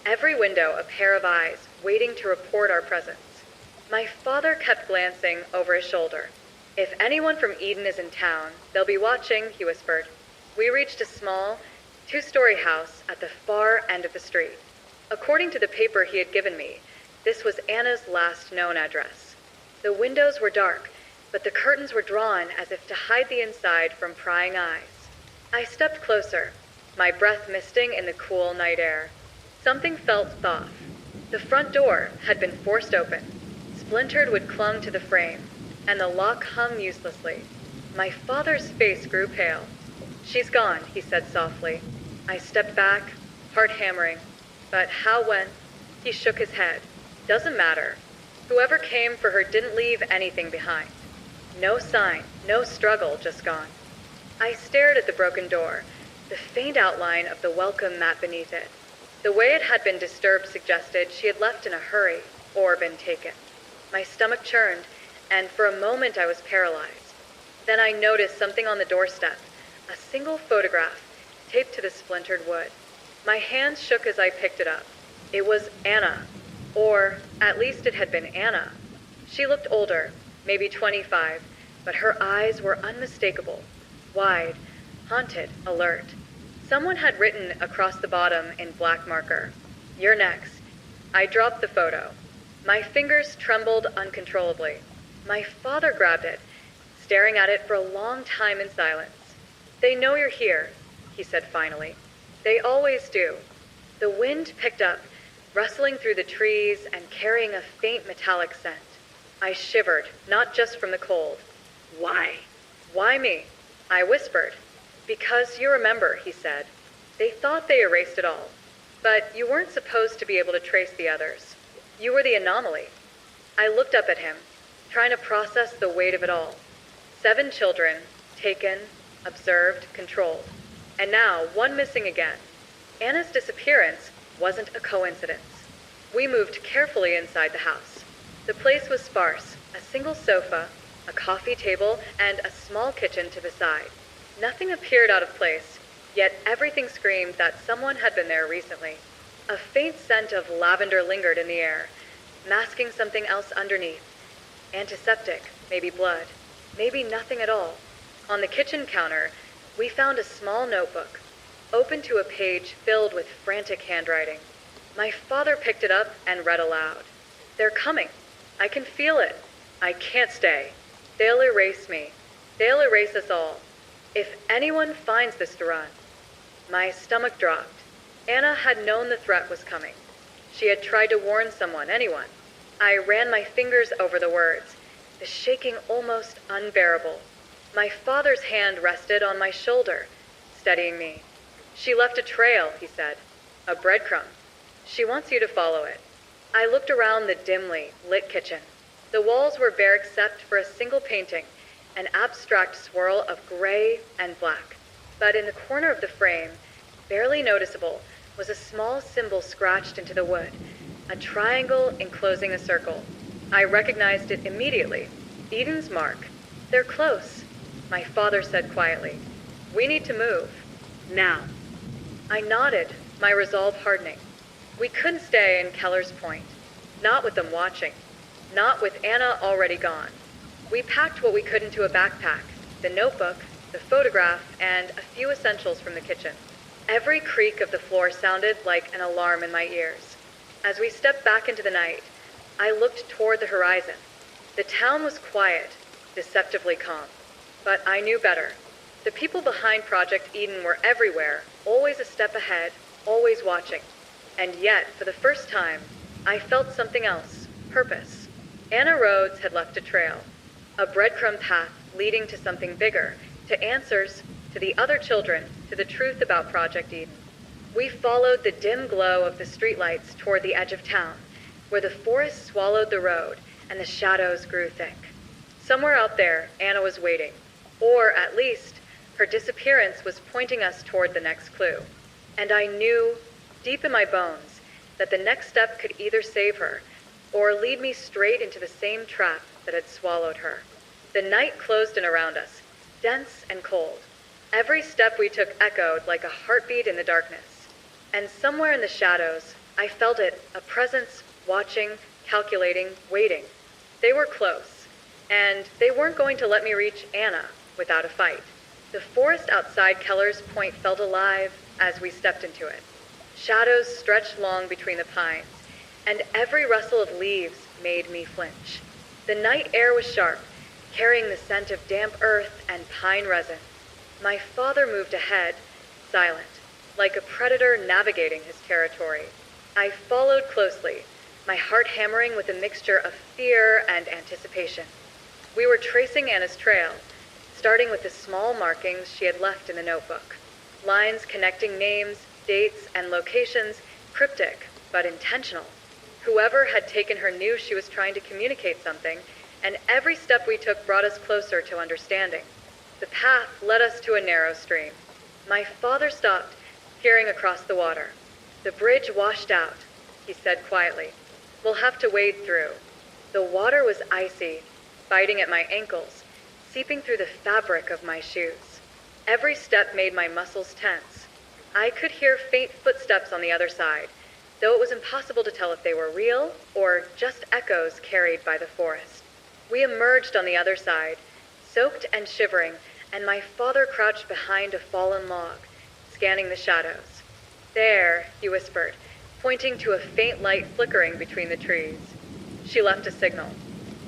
every window a pair of eyes waiting to report our presence. My father kept glancing over his shoulder. If anyone from Eden is in town, they'll be watching, he whispered. We reached a small, 2-story house at the far end of the street. According to the paper he had given me, this was Anna's last known address. The windows were dark, but the curtains were drawn as if to hide the inside from prying eyes. I stepped closer, my breath misting in the cool night air. Something felt off. The front door had been forced open. Splintered wood clung to the frame, and the lock hung uselessly. My father's face grew pale. She's gone, he said softly. I stepped back, heart hammering. But how when? He shook his head. Doesn't matter. Whoever came for her didn't leave anything behind. No sign, no struggle, just gone. I stared at the broken door, the faint outline of the welcome mat beneath it. The way it had been disturbed suggested she had left in a hurry or been taken. My stomach churned, and for a moment I was paralyzed. Then I noticed something on the doorstep, a single photograph taped to the splintered wood. My hands shook as I picked it up. It was Anna, or at least it had been Anna. She looked older, maybe 25, but her eyes were unmistakable, wide, haunted, alert. Someone had written across the bottom in black marker, "You're next." I dropped the photo. My fingers trembled uncontrollably. My father grabbed it, staring at it for a long time in silence. "They know you're here," he said finally. "They always do." The wind picked up, rustling through the trees and carrying a faint metallic scent. I shivered, not just from the cold. "Why? Why me?" I whispered. "Because you remember," he said. "They thought they erased it all. But you weren't supposed to be able to trace the others. You were the anomaly. I looked up at him, trying to process the weight of it all. 7 children, taken, observed, controlled. And now, one missing again. Anna's disappearance wasn't a coincidence. We moved carefully inside the house. The place was sparse, a single sofa, a coffee table, and a small kitchen to the side. Nothing appeared out of place, yet everything screamed that someone had been there recently. A faint scent of lavender lingered in the air, masking something else underneath. Antiseptic, maybe blood, maybe nothing at all. On the kitchen counter, we found a small notebook, open to a page filled with frantic handwriting. My father picked it up and read aloud. "They're coming. I can feel it. I can't stay. They'll erase me. They'll erase us all. If anyone finds this to run." My stomach dropped. Anna had known the threat was coming. She had tried to warn someone, anyone. I ran my fingers over the words, the shaking almost unbearable. My father's hand rested on my shoulder, steadying me. "She left a trail," he said. "A breadcrumb. She wants you to follow it." I looked around the dimly lit kitchen. The walls were bare except for a single painting, an abstract swirl of gray and black. But in the corner of the frame, barely noticeable, was a small symbol scratched into the wood, a triangle enclosing a circle. I recognized it immediately. Eden's mark. "They're close," my father said quietly. "We need to move. Now." I nodded, my resolve hardening. We couldn't stay in Keller's Point. Not with them watching. Not with Anna already gone. We packed what we could into a backpack, the notebook, the photograph, and a few essentials from the kitchen. Every creak of the floor sounded like an alarm in my ears. As we stepped back into the night, I looked toward the horizon. The town was quiet, deceptively calm. But I knew better. The people behind Project Eden were everywhere, always a step ahead, always watching. And yet, for the first time, I felt something else, purpose. Anna Rhodes had left a trail, a breadcrumb path leading to something bigger, to answers, to the other children, to the truth about Project Eden. We followed the dim glow of the streetlights toward the edge of town, where the forest swallowed the road and the shadows grew thick. Somewhere out there, Anna was waiting, or at least, her disappearance was pointing us toward the next clue. And I knew, deep in my bones, that the next step could either save her, or lead me straight into the same trap that had swallowed her. The night closed in around us, dense and cold. Every step we took echoed like a heartbeat in the darkness. And somewhere in the shadows, I felt it, a presence, watching, calculating, waiting. They were close, and they weren't going to let me reach Anna without a fight. The forest outside Keller's Point felt alive as we stepped into it. Shadows stretched long between the pines, and every rustle of leaves made me flinch. The night air was sharp, carrying the scent of damp earth and pine resin. My father moved ahead, silent, like a predator navigating his territory. I followed closely, my heart hammering with a mixture of fear and anticipation. We were tracing Anna's trail, starting with the small markings she had left in the notebook. Lines connecting names, dates, and locations, cryptic but intentional. Whoever had taken her knew she was trying to communicate something, and every step we took brought us closer to understanding. The path led us to a narrow stream. My father stopped, peering across the water. "The bridge washed out," he said quietly. "We'll have to wade through." The water was icy, biting at my ankles, seeping through the fabric of my shoes. Every step made my muscles tense. I could hear faint footsteps on the other side, though it was impossible to tell if they were real or just echoes carried by the forest. We emerged on the other side, soaked and shivering, and my father crouched behind a fallen log, scanning the shadows. "There," he whispered, pointing to a faint light flickering between the trees. She left a signal.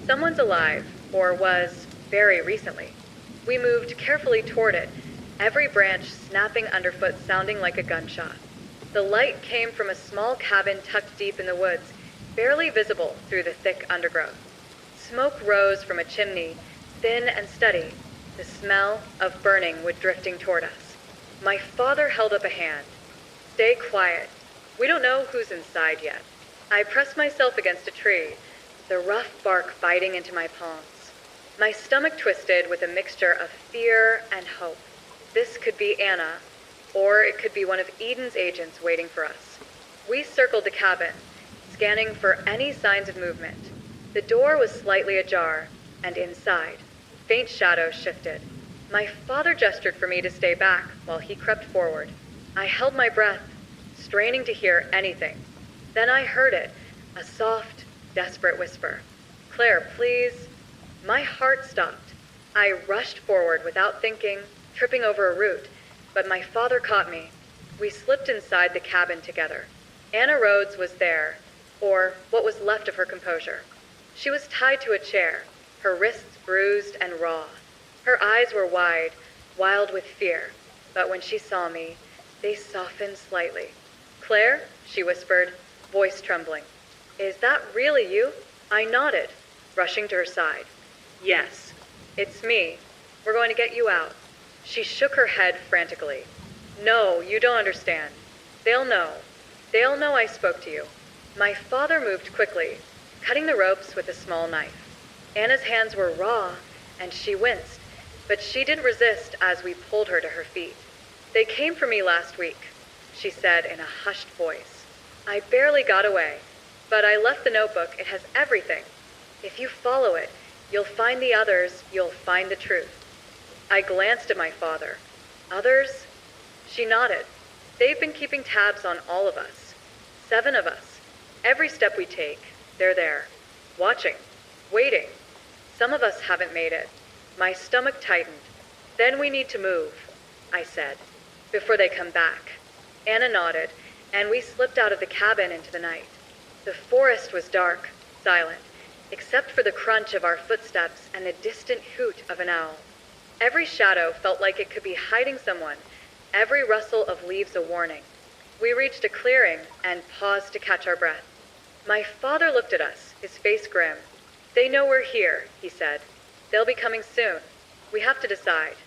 Someone's alive, or was, very recently. We moved carefully toward it, every branch snapping underfoot sounding like a gunshot. The light came from a small cabin tucked deep in the woods, barely visible through the thick undergrowth. Smoke rose from a chimney, thin and steady, the smell of burning wood drifting toward us. My father held up a hand. "Stay quiet. We don't know who's inside yet. I press myself against a tree, the rough bark biting into my palms. My stomach twisted with a mixture of fear and hope. This could be Anna, or it could be one of Eden's agents waiting for us. We circled the cabin, scanning for any signs of movement. The door was slightly ajar, and inside, faint shadows shifted. My father gestured for me to stay back while he crept forward. I held my breath, straining to hear anything. Then I heard it, a soft, desperate whisper. "Claire, please." My heart stopped. I rushed forward without thinking, tripping over a root, but my father caught me. We slipped inside the cabin together. Anna Rhodes was there, or what was left of her composure. She was tied to a chair, her wrists bruised and raw. Her eyes were wide, wild with fear, but when she saw me, they softened slightly. "Claire," she whispered, voice trembling. "Is that really you?" I nodded, rushing to her side. "Yes, it's me. We're going to get you out." She shook her head frantically. "No, you don't understand. They'll know. They'll know I spoke to you." My father moved quickly, cutting the ropes with a small knife. Anna's hands were raw, and she winced, but she didn't resist as we pulled her to her feet. "They came for me last week," she said in a hushed voice. "I barely got away, but I left the notebook. It has everything. If you follow it, you'll find the others, you'll find the truth." I glanced at my father. "Others?" She nodded. "They've been keeping tabs on all of us. 7 of us. Every step we take, they're there, watching, waiting. Some of us haven't made it." My stomach tightened. "Then we need to move," I said, "before they come back." Anna nodded, and we slipped out of the cabin into the night. The forest was dark, silent, except for the crunch of our footsteps and the distant hoot of an owl. Every shadow felt like it could be hiding someone, every rustle of leaves a warning. We reached a clearing and paused to catch our breath. My father looked at us, his face grim. "They know we're here," he said. "They'll be coming soon. We have to decide.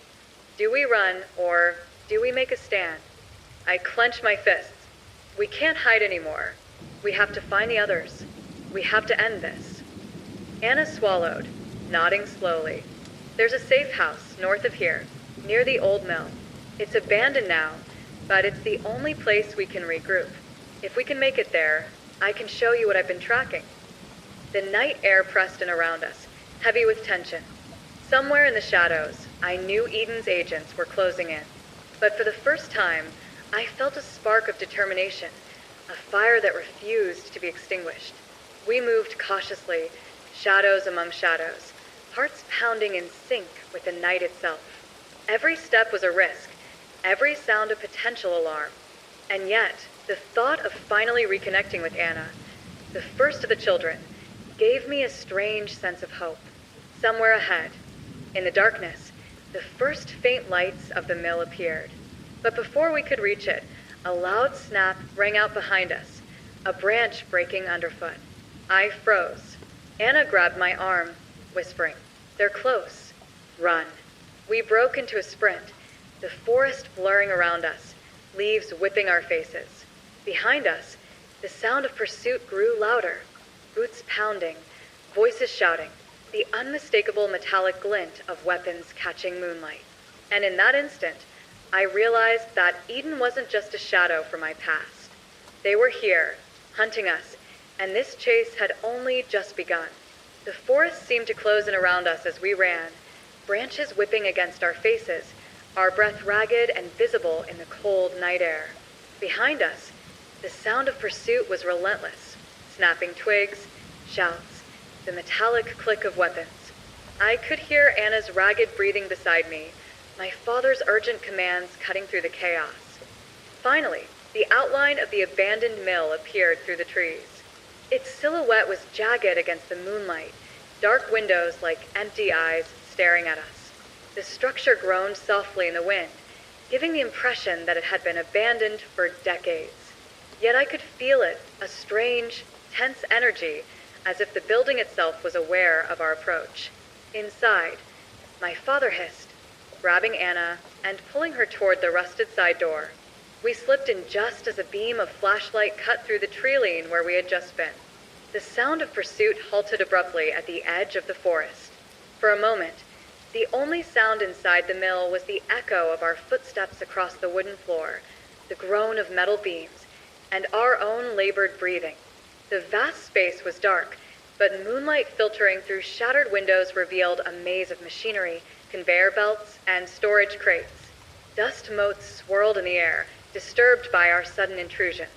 Do we run, or do we make a stand?" I clenched my fists. We can't hide anymore. We have to find the others. We have to end this. Anna swallowed, nodding slowly. "There's a safe house north of here, near the old mill. It's abandoned now, but it's the only place we can regroup. If we can make it there, I can show you what I've been tracking." The night air pressed in around us, heavy with tension. Somewhere in the shadows, I knew Eden's agents were closing in. But for the first time, I felt a spark of determination, a fire that refused to be extinguished. We moved cautiously, shadows among shadows, hearts pounding in sync with the night itself. Every step was a risk, every sound a potential alarm. And yet, the thought of finally reconnecting with Anna, the first of the children, gave me a strange sense of hope. Somewhere ahead, in the darkness, the first faint lights of the mill appeared. But before we could reach it, a loud snap rang out behind us, a branch breaking underfoot. I froze. Anna grabbed my arm, whispering, "They're close. Run." We broke into a sprint, the forest blurring around us, leaves whipping our faces. Behind us, the sound of pursuit grew louder, boots pounding, voices shouting, the unmistakable metallic glint of weapons catching moonlight. And in that instant, I realized that Eden wasn't just a shadow from my past. They were here, hunting us, and this chase had only just begun. The forest seemed to close in around us as we ran, branches whipping against our faces, our breath ragged and visible in the cold night air. Behind us, the sound of pursuit was relentless, snapping twigs, shouts, the metallic click of weapons. I could hear Anna's ragged breathing beside me, my father's urgent commands cutting through the chaos. Finally, the outline of the abandoned mill appeared through the trees. Its silhouette was jagged against the moonlight, dark windows like empty eyes staring at us. The structure groaned softly in the wind, giving the impression that it had been abandoned for decades. Yet I could feel it, a strange, tense energy, as if the building itself was aware of our approach. Inside, my father hissed, grabbing Anna and pulling her toward the rusted side door. We slipped in just as a beam of flashlight cut through the tree where we had just been. The sound of pursuit halted abruptly at the edge of the forest. For a moment, the only sound inside the mill was the echo of our footsteps across the wooden floor, the groan of metal beams, and our own labored breathing. The vast space was dark, but moonlight filtering through shattered windows revealed a maze of machinery, conveyor belts, and storage crates. Dust motes swirled in the air, disturbed by our sudden intrusion.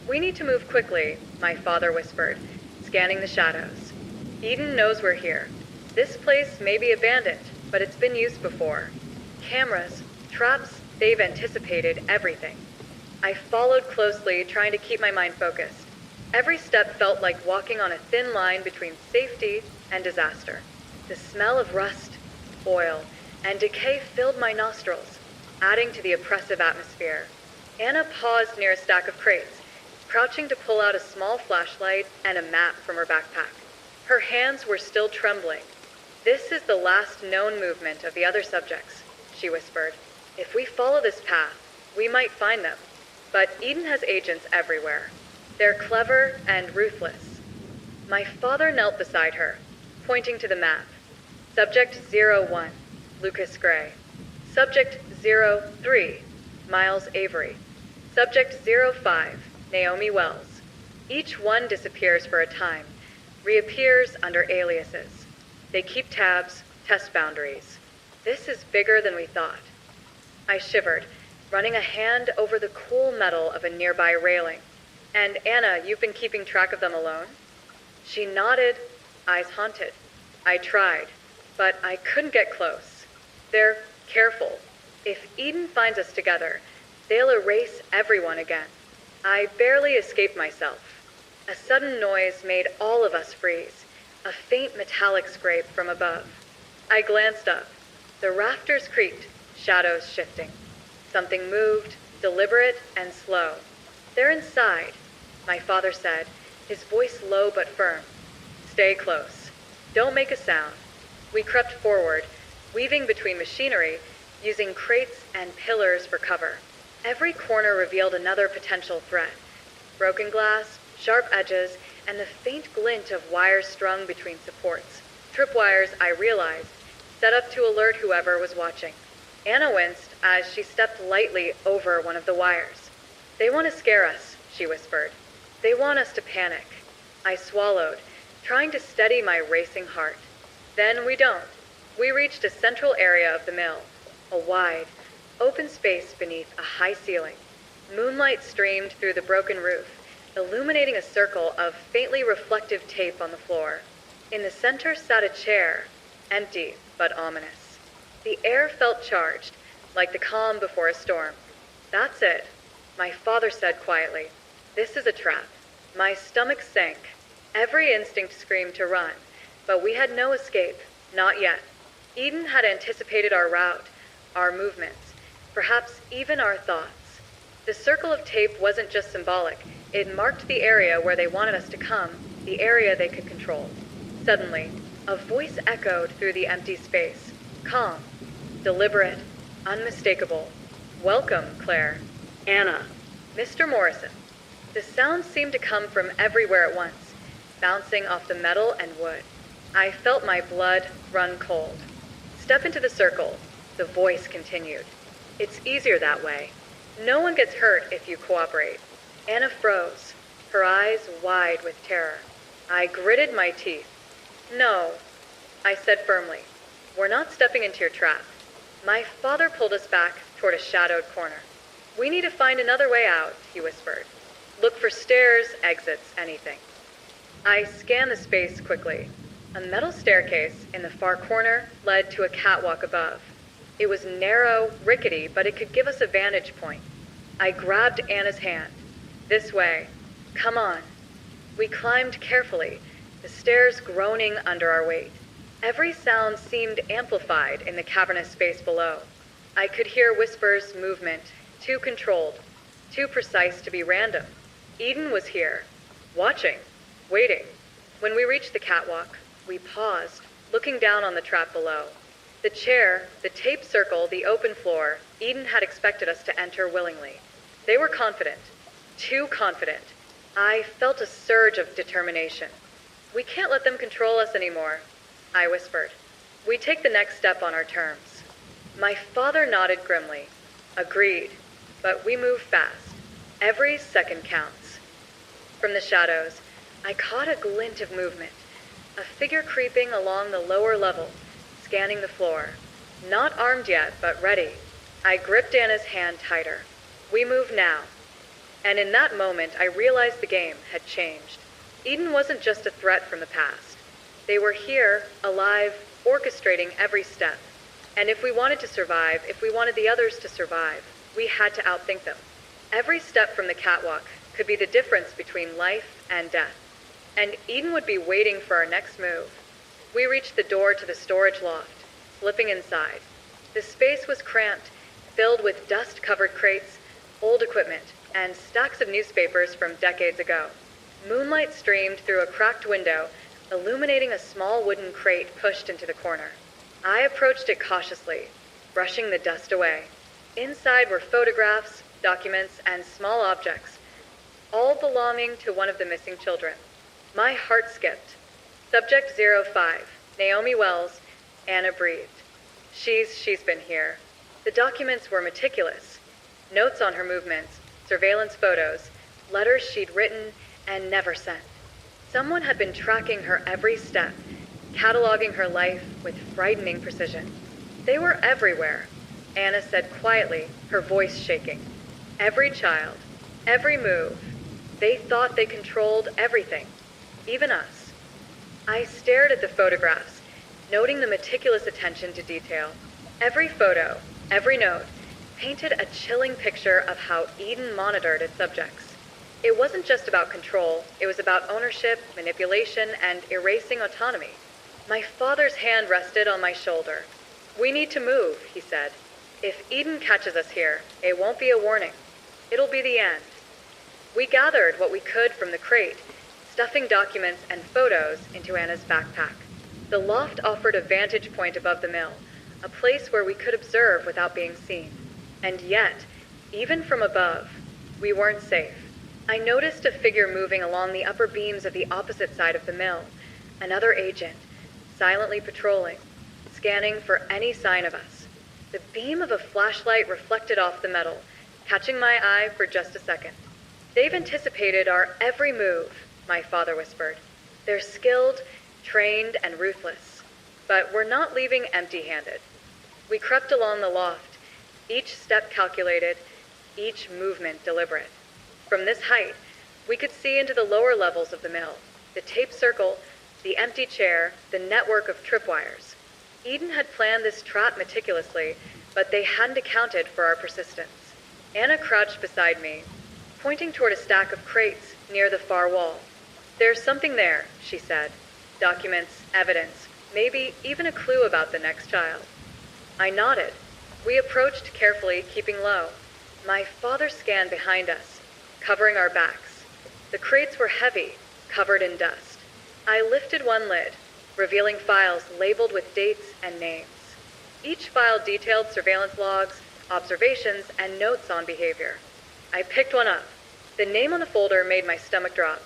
"We need to move quickly," my father whispered, scanning the shadows. "Eden knows we're here. This place may be abandoned, but it's been used before. Cameras, traps, they've anticipated everything." I followed closely, trying to keep my mind focused. Every step felt like walking on a thin line between safety and disaster. The smell of rust, oil, and decay filled my nostrils, adding to the oppressive atmosphere. Anna paused near a stack of crates, crouching to pull out a small flashlight and a map from her backpack. Her hands were still trembling. "This is the last known movement of the other subjects," she whispered. "If we follow this path, we might find them. But Eden has agents everywhere. They're clever and ruthless." My father knelt beside her, pointing to the map. "Subject 01, Lucas Gray. Subject 03, Miles Avery. Subject 05, Naomi Wells. Each one disappears for a time, reappears under aliases. They keep tabs, test boundaries. This is bigger than we thought." I shivered, running a hand over the cool metal of a nearby railing. "And Anna, you've been keeping track of them alone?" She nodded, eyes haunted. I tried, but I couldn't get close. "They're careful. If Eden finds us together, they'll erase everyone again." I barely escaped myself. A sudden noise made all of us freeze, a faint metallic scrape from above. I glanced up. The rafters creaked, shadows shifting. Something moved, deliberate and slow. "They're inside," my father said, his voice low but firm. "Stay close. Don't make a sound." We crept forward, weaving between machinery, using crates and pillars for cover. Every corner revealed another potential threat. Broken glass, sharp edges, and the faint glint of wires strung between supports. Tripwires, I realized, set up to alert whoever was watching. Anna winced as she stepped lightly over one of the wires. "They want to scare us," she whispered. "They want us to panic." I swallowed, trying to steady my racing heart. Then we don't. We reached a central area of the mill, a wide, open space beneath a high ceiling. Moonlight streamed through the broken roof, illuminating a circle of faintly reflective tape on the floor. In the center sat a chair, empty but ominous. The air felt charged, like the calm before a storm. "That's it," my father said quietly. "This is a trap." My stomach sank. Every instinct screamed to run, but we had no escape, not yet. Eden had anticipated our route, our movements, perhaps even our thoughts. The circle of tape wasn't just symbolic. It marked the area where they wanted us to come, the area they could control. Suddenly, a voice echoed through the empty space, calm, deliberate, unmistakable. "Welcome, Claire." "Anna." "Mr. Morrison." The sound seemed to come from everywhere at once, bouncing off the metal and wood. I felt my blood run cold. "Step into the circle," the voice continued. "It's easier that way. No one gets hurt if you cooperate." Anna froze, her eyes wide with terror. I gritted my teeth. "No," I said firmly. "We're not stepping into your trap." My father pulled us back toward a shadowed corner. "We need to find another way out," he whispered. "Look for stairs, exits, anything." I scanned the space quickly. A metal staircase in the far corner led to a catwalk above. It was narrow, rickety, but it could give us a vantage point. I grabbed Anna's hand. "This way. Come on." We climbed carefully, the stairs groaning under our weight. Every sound seemed amplified in the cavernous space below. I could hear whispers, movement, too controlled, too precise to be random. Eden was here, watching, waiting. When we reached the catwalk, we paused, looking down on the trap below. The chair, the tape circle, the open floor, Eden had expected us to enter willingly. They were confident. Too confident. I felt a surge of determination. "We can't let them control us anymore," I whispered. "We take the next step on our terms." My father nodded grimly. Agreed. But we move fast. Every second counts. From the shadows, I caught a glint of movement. A figure creeping along the lower level, scanning the floor. Not armed yet, but ready. I gripped Anna's hand tighter. We move now. And in that moment, I realized the game had changed. Eden wasn't just a threat from the past. They were here, alive, orchestrating every step. And if we wanted to survive, if we wanted the others to survive, we had to outthink them. Every step from the catwalk could be the difference between life and death. And Eden would be waiting for our next move. We reached the door to the storage loft, slipping inside. The space was cramped, filled with dust-covered crates, old equipment, and stacks of newspapers from decades ago. Moonlight streamed through a cracked window, illuminating a small wooden crate pushed into the corner. I approached it cautiously, brushing the dust away. Inside were photographs, documents, and small objects, all belonging to one of the missing children. My heart skipped. Subject 05, Naomi Wells. Anna breathed. She's been here. The documents were meticulous. Notes on her movements, surveillance photos, letters she'd written and never sent. Someone had been tracking her every step, cataloging her life with frightening precision. They were everywhere, Anna said quietly, her voice shaking. Every child, every move. They thought they controlled everything, even us. I stared at the photographs, noting the meticulous attention to detail. Every photo, every note, painted a chilling picture of how Eden monitored its subjects. It wasn't just about control, it was about ownership, manipulation, and erasing autonomy. My father's hand rested on my shoulder. "We need to move," he said. "If Eden catches us here, it won't be a warning. It'll be the end." We gathered what we could from the crate, stuffing documents and photos into Anna's backpack. The loft offered a vantage point above the mill, a place where we could observe without being seen. And yet, even from above, we weren't safe. I noticed a figure moving along the upper beams of the opposite side of the mill, another agent, silently patrolling, scanning for any sign of us. The beam of a flashlight reflected off the metal, catching my eye for just a second. "They've anticipated our every move," my father whispered. "They're skilled, trained, and ruthless. But we're not leaving empty-handed." We crept along the loft, each step calculated, each movement deliberate. From this height, we could see into the lower levels of the mill, the taped circle, the empty chair, the network of tripwires. Eden had planned this trap meticulously, but they hadn't accounted for our persistence. Anna crouched beside me, pointing toward a stack of crates near the far wall. "There's something there," she said. "Documents, evidence, maybe even a clue about the next child." I nodded. We approached carefully, keeping low. My father scanned behind us, covering our backs. The crates were heavy, covered in dust. I lifted one lid, revealing files labeled with dates and names. Each file detailed surveillance logs, observations, and notes on behavior. I picked one up. The name on the folder made my stomach drop.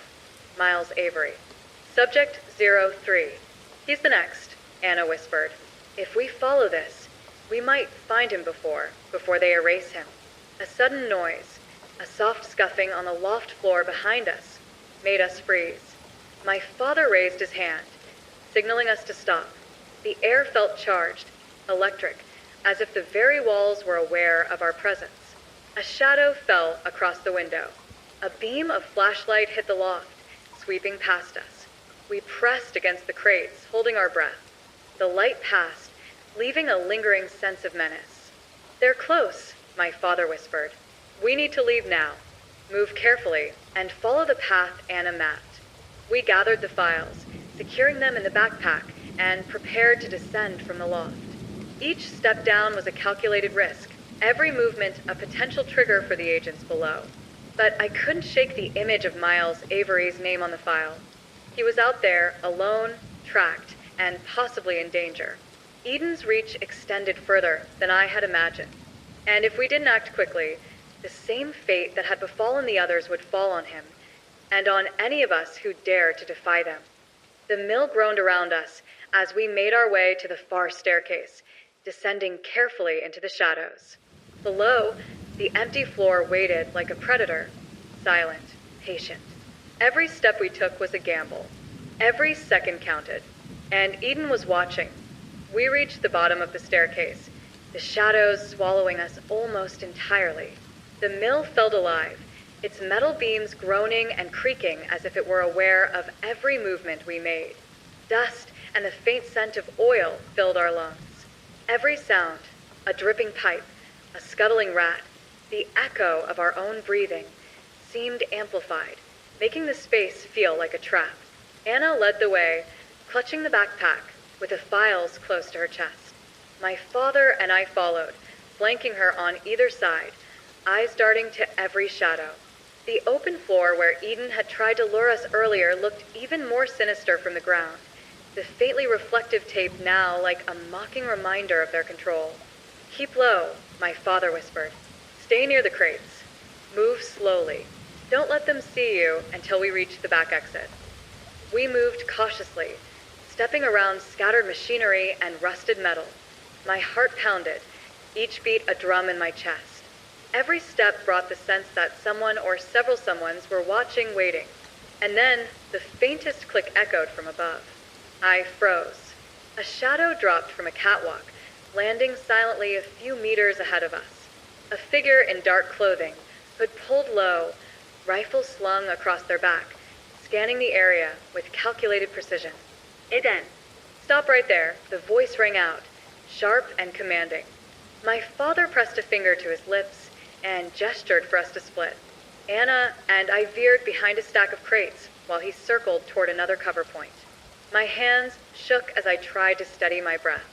Miles Avery. Subject 03. "He's the next," Anna whispered. "If we follow this, we might find him before they erase him." A sudden noise, a soft scuffing on the loft floor behind us, made us freeze. My father raised his hand, signaling us to stop. The air felt charged, electric, as if the very walls were aware of our presence. A shadow fell across the window. A beam of flashlight hit the loft, sweeping past us. We pressed against the crates, holding our breath. The light passed, leaving a lingering sense of menace. "They're close," my father whispered. "We need to leave now. Move carefully and follow the path Anna mapped." We gathered the files, securing them in the backpack, and prepared to descend from the loft. Each step down was a calculated risk, every movement a potential trigger for the agents below. But I couldn't shake the image of Miles Avery's name on the file. He was out there, alone, tracked, and possibly in danger. Eden's reach extended further than I had imagined. And if we didn't act quickly, The same fate that had befallen the others would fall on him, and on any of us who dared to defy them. The mill groaned around us as we made our way to the far staircase, descending carefully into the shadows. Below, the empty floor waited like a predator, silent, patient. Every step we took was a gamble. Every second counted, and Eden was watching. We reached the bottom of the staircase, the shadows swallowing us almost entirely. The mill felt alive, its metal beams groaning and creaking as if it were aware of every movement we made. Dust and the faint scent of oil filled our lungs. Every sound, a dripping pipe, a scuttling rat, the echo of our own breathing, seemed amplified, making the space feel like a trap. Anna led the way, clutching the backpack, with the files close to her chest. My father and I followed, flanking her on either side, eyes darting to every shadow. The open floor where Eden had tried to lure us earlier looked even more sinister from the ground, the faintly reflective tape now like a mocking reminder of their control. "Keep low," my father whispered. "Stay near the crates. Move slowly. Don't let them see you until we reach the back exit." We moved cautiously, stepping around scattered machinery and rusted metal. My heart pounded, each beat a drum in my chest. Every step brought the sense that someone or several someones were watching, waiting. And then the faintest click echoed from above. I froze. A shadow dropped from a catwalk, landing silently a few meters ahead of us. A figure in dark clothing, hood pulled low, rifle slung across their back, scanning the area with calculated precision. "Eden!" "Stop right there," the voice rang out, sharp and commanding. My father pressed a finger to his lips and gestured for us to split. Anna and I veered behind a stack of crates while he circled toward another cover point. My hands shook as I tried to steady my breath.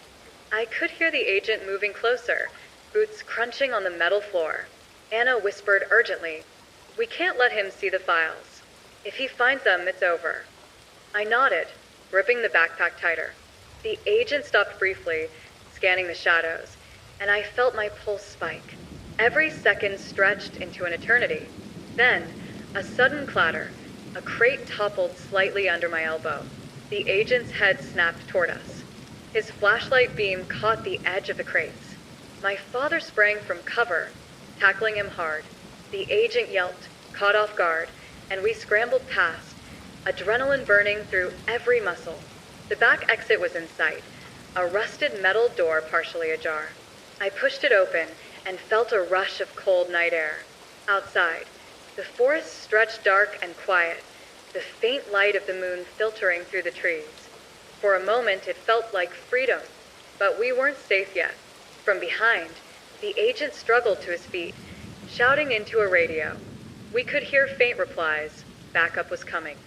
I could hear the agent moving closer, boots crunching on the metal floor. Anna whispered urgently, "We can't let him see the files. If he finds them, it's over." I nodded, gripping the backpack tighter. The agent stopped briefly, scanning the shadows, and I felt my pulse spike. Every second stretched into an eternity. Then, a sudden clatter. A crate toppled slightly under my elbow. The agent's head snapped toward us. His flashlight beam caught the edge of the crates. My father sprang from cover, tackling him hard. The agent yelped, caught off guard, and we scrambled past, adrenaline burning through every muscle. The back exit was in sight, a rusted metal door partially ajar. I pushed it open and felt a rush of cold night air. Outside, the forest stretched dark and quiet, the faint light of the moon filtering through the trees. For a moment, it felt like freedom, but we weren't safe yet. From behind, the agent struggled to his feet, shouting into a radio. We could hear faint replies. Backup was coming.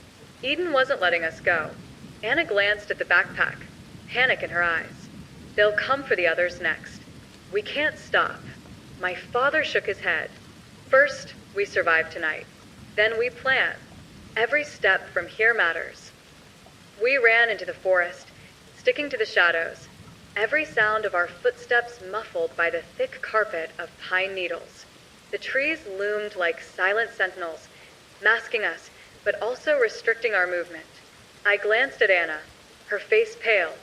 Eden wasn't letting us go. Anna glanced at the backpack, panic in her eyes. "They'll come for the others next. We can't stop." My father shook his head. "First, we survive tonight. Then we plan. Every step from here matters." We ran into the forest, sticking to the shadows, every sound of our footsteps muffled by the thick carpet of pine needles. The trees loomed like silent sentinels, masking us, but also restricting our movement. I glanced at Anna, her face pale,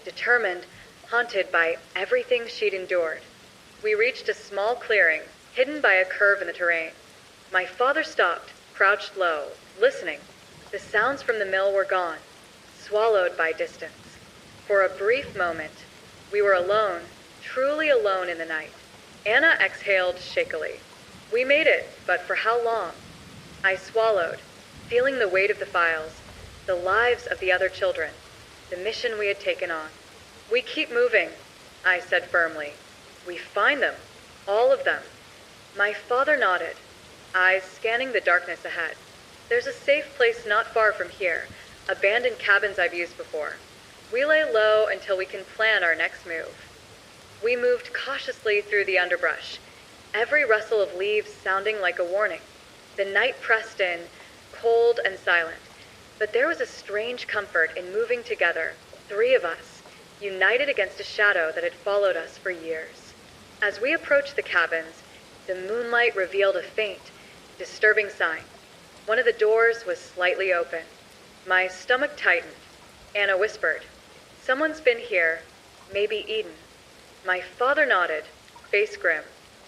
determined, haunted by everything she'd endured. We reached a small clearing, hidden by a curve in the terrain. My father stopped, crouched low, listening. The sounds from the mill were gone, swallowed by distance. For a brief moment, we were alone, truly alone in the night. Anna exhaled shakily. We made it, but for how long? I swallowed, feeling the weight of the files, the lives of the other children, the mission we had taken on. "We keep moving," I said firmly. "We find them, all of them." My father nodded, eyes scanning the darkness ahead. "There's a safe place not far from here, abandoned cabins I've used before. We lay low until we can plan our next move." We moved cautiously through the underbrush, every rustle of leaves sounding like a warning. The night pressed in, cold and silent, but there was a strange comfort in moving together, three of us, united against a shadow that had followed us for years. As we approached the cabins, The moonlight revealed a faint, disturbing sign. One of the doors was slightly open. My stomach tightened. Anna whispered, "Someone's been here. Maybe Eden." My father nodded, face grim.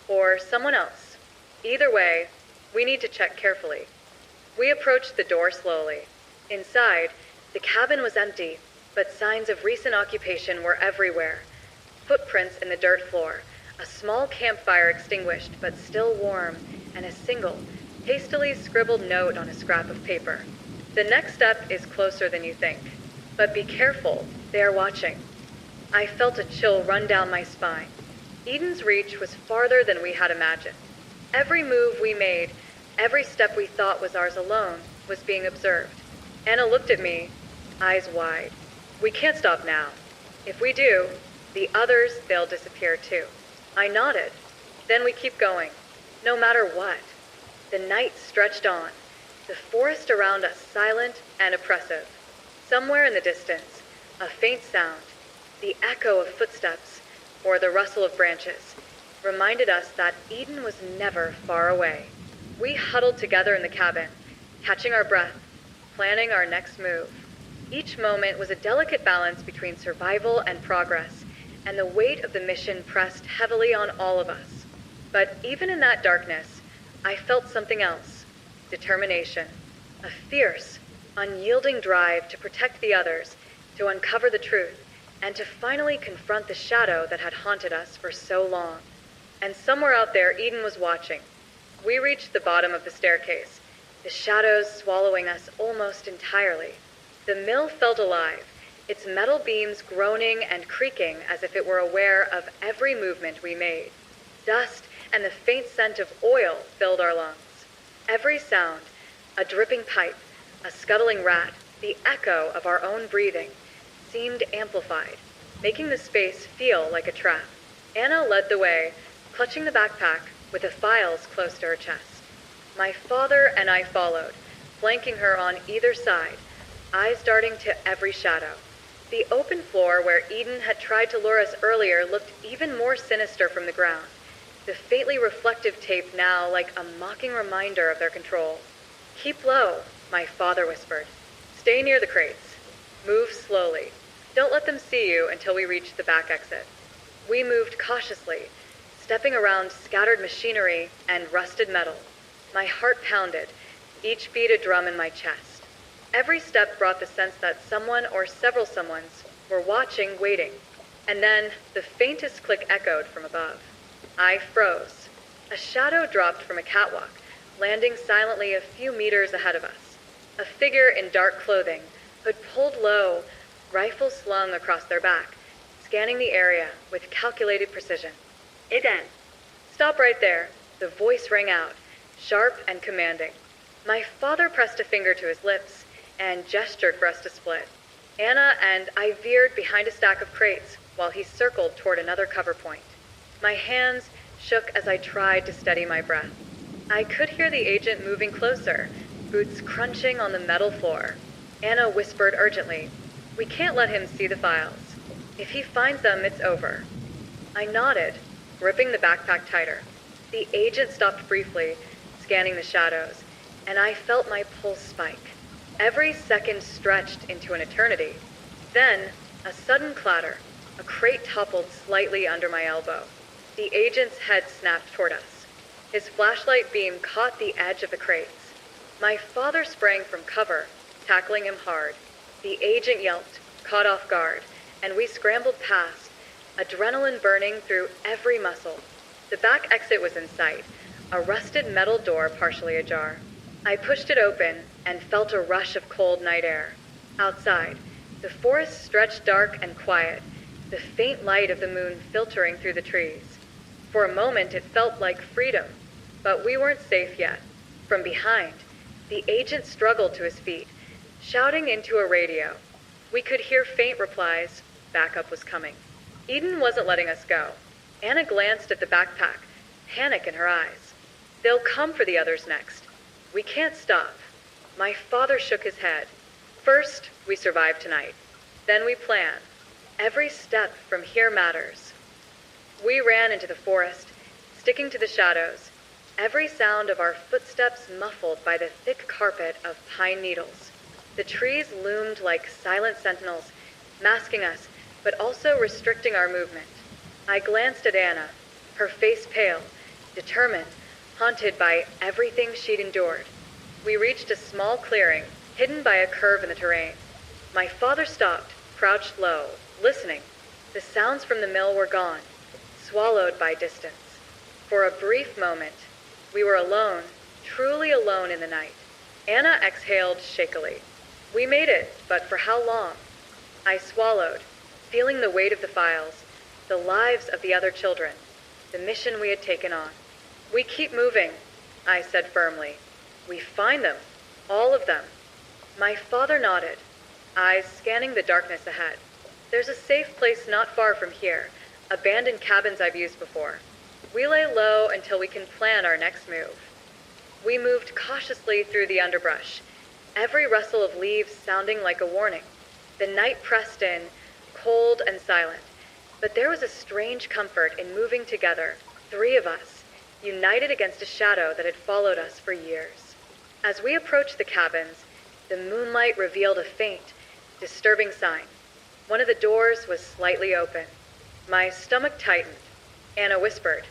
Or someone else. Either way, we need to check carefully. We approached the door slowly. Inside, the cabin was empty, but signs of recent occupation were everywhere. Footprints in the dirt floor, a small campfire extinguished but still warm, and a single, hastily scribbled note on a scrap of paper. "The next step is closer than you think. But be careful, they are watching." I felt a chill run down my spine. Eden's reach was farther than we had imagined. Every move we made, every step we thought was ours alone, was being observed. Anna looked at me, eyes wide. "We can't stop now. If we do, the others, they'll disappear too." I nodded. "Then we keep going, no matter what." The night stretched on, the forest around us silent and oppressive. Somewhere in the distance, a faint sound, the echo of footsteps, or the rustle of branches, reminded us that Eden was never far away. We huddled together in the cabin, catching our breath, planning our next move. Each moment was a delicate balance between survival and progress, and the weight of the mission pressed heavily on all of us. But even in that darkness, I felt something else: determination. A fierce, unyielding drive to protect the others, to uncover the truth, and to finally confront the shadow that had haunted us for so long. And somewhere out there, Eden was watching. We reached the bottom of the staircase, the shadows swallowing us almost entirely. The mill felt alive, its metal beams groaning and creaking as if it were aware of every movement we made. Dust and the faint scent of oil filled our lungs. Every sound, a dripping pipe, a scuttling rat, the echo of our own breathing, seemed amplified, making the space feel like a trap. Anna led the way, clutching the backpack with the files close to her chest. My father and I followed, flanking her on either side, eyes darting to every shadow. The open floor where Eden had tried to lure us earlier looked even more sinister from the ground, the faintly reflective tape now like a mocking reminder of their control. "Keep low," my father whispered. "Stay near the crates. Move slowly. Don't let them see you until we reach the back exit." We moved cautiously, stepping around scattered machinery and rusted metal. My heart pounded, each beat a drum in my chest. Every step brought the sense that someone or several someones were watching, waiting. And then the faintest click echoed from above. I froze. A shadow dropped from a catwalk, landing silently a few meters ahead of us. A figure in dark clothing, hood pulled low, rifle slung across their back, scanning the area with calculated precision. "Eden!" "Stop right there," the voice rang out, sharp and commanding. My father pressed a finger to his lips and gestured for us to split. Anna and I veered behind a stack of crates while he circled toward another cover point. My hands shook as I tried to steady my breath. I could hear the agent moving closer, boots crunching on the metal floor. Anna whispered urgently, "We can't let him see the files. If he finds them, it's over." I nodded, gripping the backpack tighter. The agent stopped briefly, scanning the shadows, and I felt my pulse spike. Every second stretched into an eternity. Then, a sudden clatter. A crate toppled slightly under my elbow. The agent's head snapped toward us. His flashlight beam caught the edge of the crates. My father sprang from cover, tackling him hard. The agent yelped, caught off guard, and we scrambled past, adrenaline burning through every muscle. The back exit was in sight, a rusted metal door partially ajar. I pushed it open and felt a rush of cold night air. Outside, the forest stretched dark and quiet, the faint light of the moon filtering through the trees. For a moment it felt like freedom, but we weren't safe yet. From behind, the agent struggled to his feet, shouting into a radio. We could hear faint replies. Backup was coming. Eden wasn't letting us go. Anna glanced at the backpack, panic in her eyes. "They'll come for the others next. We can't stop." My father shook his head. "First, we survive tonight. Then we plan. Every step from here matters." We ran into the forest, sticking to the shadows, every sound of our footsteps muffled by the thick carpet of pine needles. The trees loomed like silent sentinels, masking us, but also restricting our movement. I glanced at Anna, her face pale, determined, haunted by everything she'd endured. We reached a small clearing, hidden by a curve in the terrain. My father stopped, crouched low, listening. The sounds from the mill were gone, swallowed by distance. For a brief moment, we were alone, truly alone in the night. Anna exhaled shakily. We made it, but for how long? I swallowed, feeling the weight of the files, the lives of the other children, the mission we had taken on. We keep moving, I said firmly. We find them, all of them. My father nodded, eyes scanning the darkness ahead. There's a safe place not far from here, abandoned cabins I've used before. We lay low until we can plan our next move. We moved cautiously through the underbrush, every rustle of leaves sounding like a warning. The night pressed in, cold and silent, but there was a strange comfort in moving together, three of us, united against a shadow that had followed us for years. As we approached the cabins, the moonlight revealed a faint, disturbing sign. One of the doors was slightly open. My stomach tightened. Anna whispered,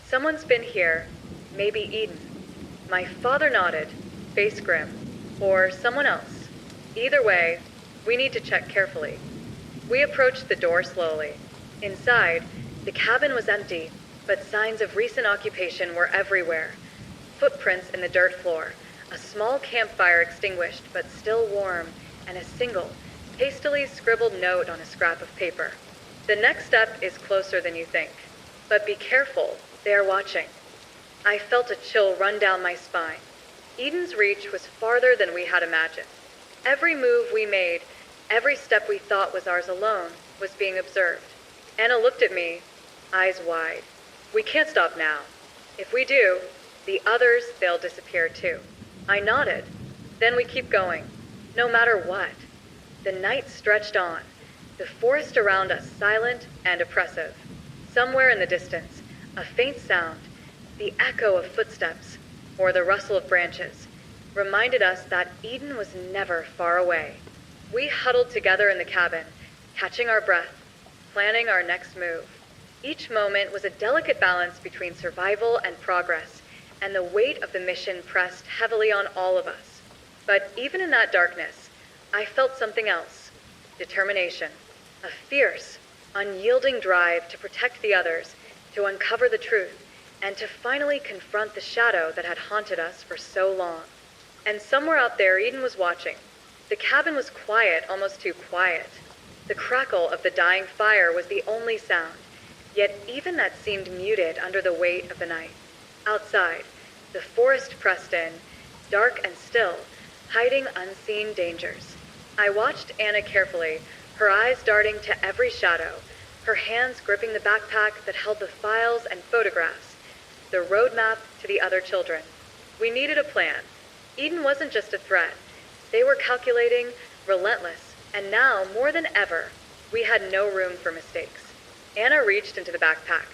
"Someone's been here, maybe Eden." My father nodded, face grim. Or someone else. Either way, we need to check carefully. We approached the door slowly. Inside, the cabin was empty, but signs of recent occupation were everywhere. Footprints in the dirt floor, a small campfire extinguished but still warm, and a single, hastily scribbled note on a scrap of paper. "The next step is closer than you think. But be careful, they are watching." I felt a chill run down my spine. Eden's reach was farther than we had imagined. Every move we made, every step we thought was ours alone, was being observed. Anna looked at me, eyes wide. "We can't stop now. If we do, the others, they'll disappear too." I nodded. "Then we keep going, no matter what." The night stretched on, the forest around us silent and oppressive. Somewhere in the distance, a faint sound, the echo of footsteps, or the rustle of branches, reminded us that Eden was never far away. We huddled together in the cabin, catching our breath, planning our next move. Each moment was a delicate balance between survival and progress, and the weight of the mission pressed heavily on all of us. But even in that darkness, I felt something else. Determination. A fierce, unyielding drive to protect the others, to uncover the truth, and to finally confront the shadow that had haunted us for so long. And somewhere out there, Eden was watching. The cabin was quiet, almost too quiet. The crackle of the dying fire was the only sound, yet even that seemed muted under the weight of the night. Outside, the forest pressed in, dark and still, hiding unseen dangers. I watched Anna carefully, her eyes darting to every shadow, her hands gripping the backpack that held the files and photographs, the roadmap to the other children. We needed a plan. Eden wasn't just a threat. They were calculating, relentless, and now, more than ever, we had no room for mistakes. Anna reached into the backpack,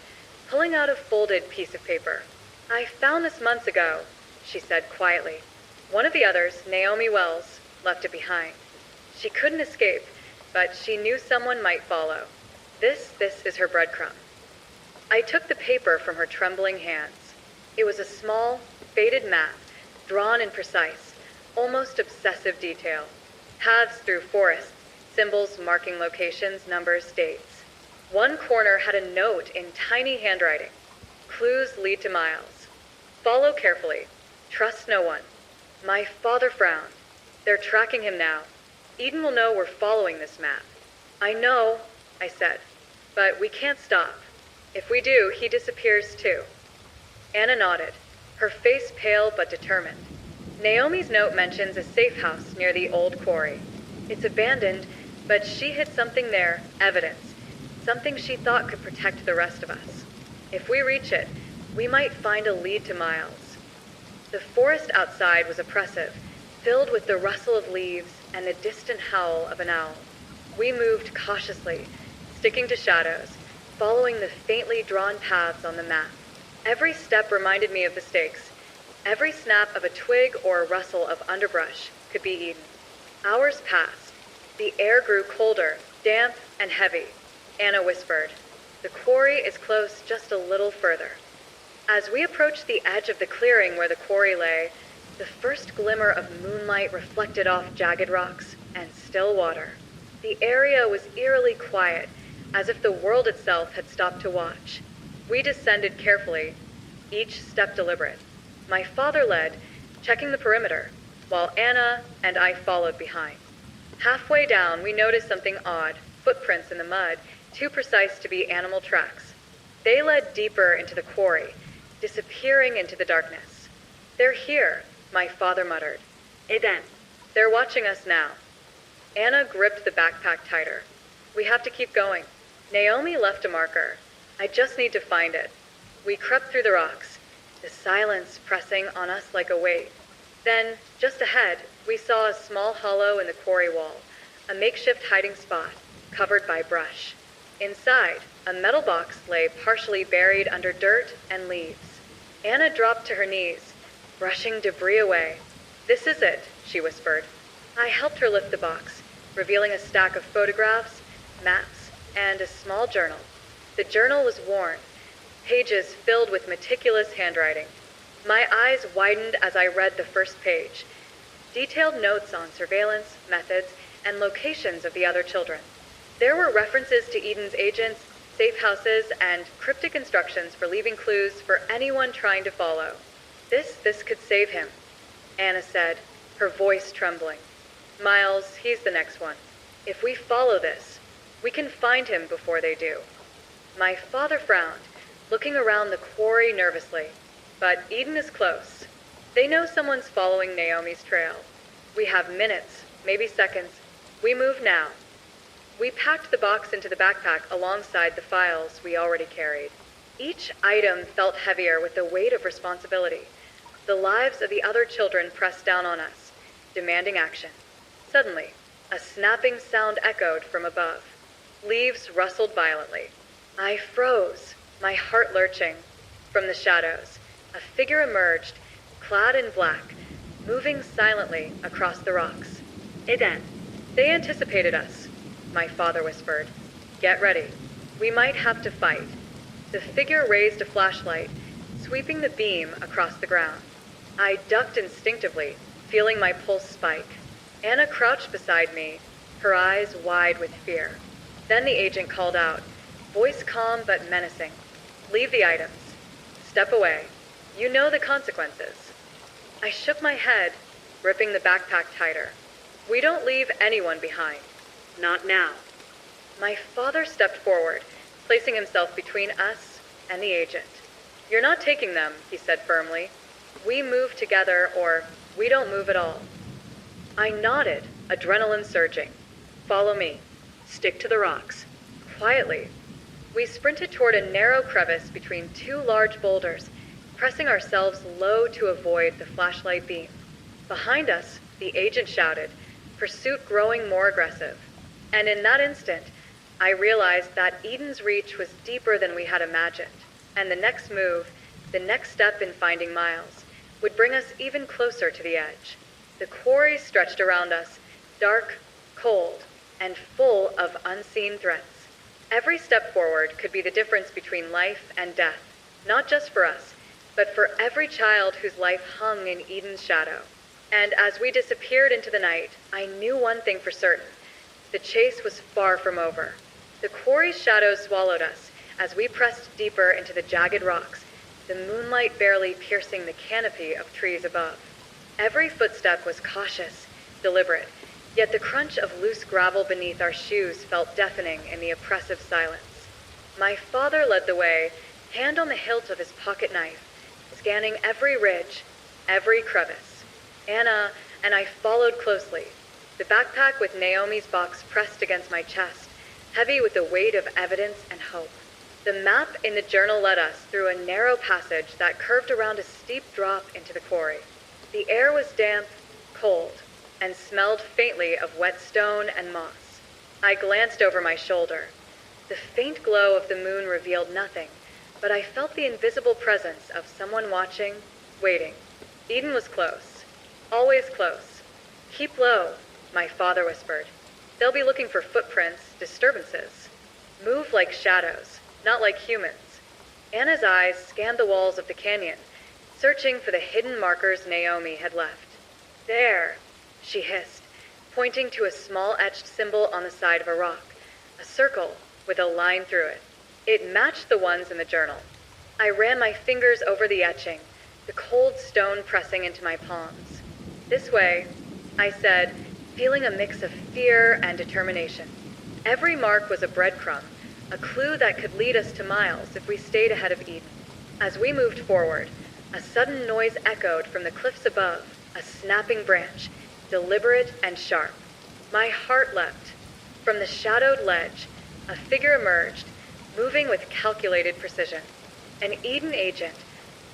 pulling out a folded piece of paper. "I found this months ago," she said quietly. "One of the others, Naomi Wells, left it behind. She couldn't escape, but she knew someone might follow. This is her breadcrumb." I took the paper from her trembling hands. It was a small, faded map, drawn in precise, almost obsessive detail. Paths through forests, symbols marking locations, numbers, dates. One corner had a note in tiny handwriting. "Clues lead to miles. Follow carefully. Trust no one." My father frowned. "They're tracking him now. Eden will know we're following this map." "I know," I said, "but we can't stop. If we do, he disappears too." Anna nodded, her face pale but determined. "Naomi's note mentions a safe house near the old quarry. It's abandoned, but she hid something there, evidence, something she thought could protect the rest of us. If we reach it, we might find a lead to Miles." The forest outside was oppressive, filled with the rustle of leaves and the distant howl of an owl. We moved cautiously, sticking to shadows, following the faintly drawn paths on the map. Every step reminded me of the stakes. Every snap of a twig or rustle of underbrush could be Eden. Hours passed. The air grew colder, damp, and heavy. Anna whispered, "The quarry is close, just a little further." As we approached the edge of the clearing where the quarry lay, the first glimmer of moonlight reflected off jagged rocks and still water. The area was eerily quiet, as if the world itself had stopped to watch. We descended carefully, each step deliberate. My father led, checking the perimeter, while Anna and I followed behind. Halfway down, we noticed something odd, footprints in the mud, too precise to be animal tracks. They led deeper into the quarry, disappearing into the darkness. "They're here," my father muttered. "Eden." "They're watching us now." Anna gripped the backpack tighter. "We have to keep going." Naomi left a marker. "I just need to find it." We crept through the rocks, the silence pressing on us like a weight. Then, just ahead, we saw a small hollow in the quarry wall, a makeshift hiding spot, covered by brush. Inside, a metal box lay partially buried under dirt and leaves. Anna dropped to her knees, brushing debris away. "This is it," she whispered. I helped her lift the box, revealing a stack of photographs, maps, and a small journal. The journal was worn, pages filled with meticulous handwriting. My eyes widened as I read the first page. Detailed notes on surveillance, methods, and locations of the other children. There were references to Eden's agents, safe houses, and cryptic instructions for leaving clues for anyone trying to follow. This could save him," Anna said, her voice trembling. "Miles, he's the next one. If we follow this, we can find him before they do." My father frowned, looking around the quarry nervously. "But Eden is close. They know someone's following Naomi's trail. We have minutes, maybe seconds. We move now." We packed the box into the backpack alongside the files we already carried. Each item felt heavier with the weight of responsibility. The lives of the other children pressed down on us, demanding action. Suddenly, a snapping sound echoed from above. Leaves rustled violently. I froze, my heart lurching. From the shadows, a figure emerged, clad in black, moving silently across the rocks. "Eden." "They anticipated us," my father whispered. "Get ready. We might have to fight." The figure raised a flashlight, sweeping the beam across the ground. I ducked instinctively, feeling my pulse spike. Anna crouched beside me, her eyes wide with fear. Then the agent called out, voice calm but menacing. "Leave the items. Step away. You know the consequences." I shook my head, gripping the backpack tighter. "We don't leave anyone behind. Not now." My father stepped forward, placing himself between us and the agent. "You're not taking them," he said firmly. "We move together, or we don't move at all." I nodded, adrenaline surging. "Follow me. Stick to the rocks." Quietly, we sprinted toward a narrow crevice between two large boulders, pressing ourselves low to avoid the flashlight beam. Behind us, the agent shouted, pursuit growing more aggressive. And in that instant, I realized that Eden's reach was deeper than we had imagined, and the next move, the next step in finding Miles, would bring us even closer to the edge. The quarry stretched around us, dark, cold, and full of unseen threats. Every step forward could be the difference between life and death, not just for us, but for every child whose life hung in Eden's shadow. And as we disappeared into the night, I knew one thing for certain. The chase was far from over. The quarry's shadows swallowed us as we pressed deeper into the jagged rocks, the moonlight barely piercing the canopy of trees above. Every footstep was cautious, deliberate, yet the crunch of loose gravel beneath our shoes felt deafening in the oppressive silence. My father led the way, hand on the hilt of his pocket knife, scanning every ridge, every crevice. Anna and I followed closely, the backpack with Naomi's box pressed against my chest, heavy with the weight of evidence and hope. The map in the journal led us through a narrow passage that curved around a steep drop into the quarry. The air was damp, cold, and smelled faintly of wet stone and moss. I glanced over my shoulder. The faint glow of the moon revealed nothing, but I felt the invisible presence of someone watching, waiting. Eden was close. Always close. Keep low, my father whispered. They'll be looking for footprints, disturbances. Move like shadows, not like humans. Anna's eyes scanned the walls of the canyon, searching for the hidden markers Naomi had left. There, she hissed, pointing to a small etched symbol on the side of a rock, a circle with a line through it. It matched the ones in the journal. I ran my fingers over the etching, the cold stone pressing into my palms. This way, I said, feeling a mix of fear and determination. Every mark was a breadcrumb, a clue that could lead us to Miles if we stayed ahead of Eden. As we moved forward, a sudden noise echoed from the cliffs above, a snapping branch, deliberate and sharp. My heart leapt. From the shadowed ledge, a figure emerged, moving with calculated precision. An Eden agent,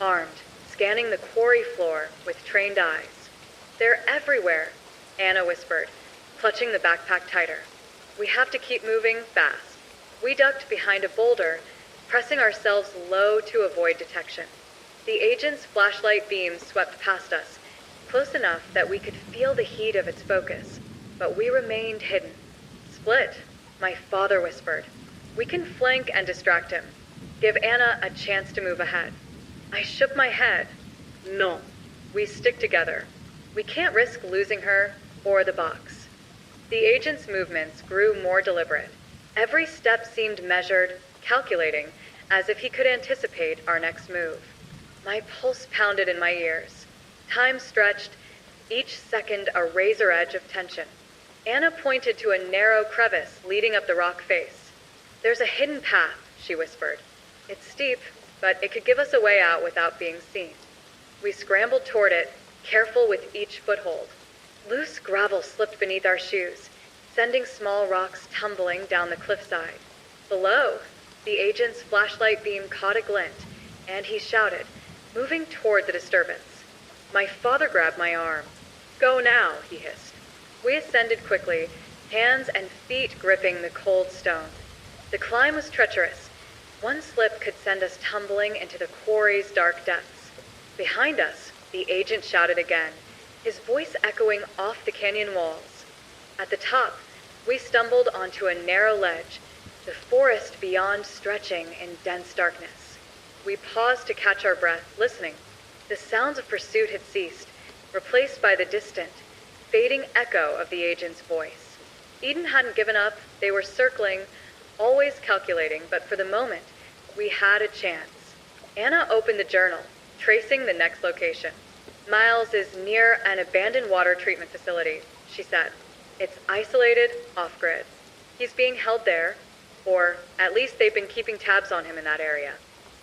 armed, scanning the quarry floor with trained eyes. They're everywhere, Anna whispered, clutching the backpack tighter. We have to keep moving fast. We ducked behind a boulder, pressing ourselves low to avoid detection. The agent's flashlight beam swept past us, close enough that we could feel the heat of its focus, but we remained hidden. Split, my father whispered. We can flank and distract him. Give Anna a chance to move ahead. I shook my head. No. We stick together. We can't risk losing her or the box. The agent's movements grew more deliberate. Every step seemed measured, calculating, as if he could anticipate our next move. My pulse pounded in my ears. Time stretched, each second a razor edge of tension. Anna pointed to a narrow crevice leading up the rock face. There's a hidden path, she whispered. It's steep, but it could give us a way out without being seen. We scrambled toward it, careful with each foothold. Loose gravel slipped beneath our shoes, sending small rocks tumbling down the cliffside. Below, the agent's flashlight beam caught a glint, and he shouted, moving toward the disturbance. My father grabbed my arm. Go now, he hissed. We ascended quickly, hands and feet gripping the cold stone. The climb was treacherous. One slip could send us tumbling into the quarry's dark depths. Behind us, the agent shouted again, his voice echoing off the canyon walls. At the top, we stumbled onto a narrow ledge, the forest beyond stretching in dense darkness. We paused to catch our breath, listening. The sounds of pursuit had ceased, replaced by the distant, fading echo of the agent's voice. Eden hadn't given up. They were circling, always calculating, but for the moment, we had a chance. Anna opened the journal, tracing the next location. Miles is near an abandoned water treatment facility, she said. It's isolated, off-grid. He's being held there, or at least they've been keeping tabs on him in that area.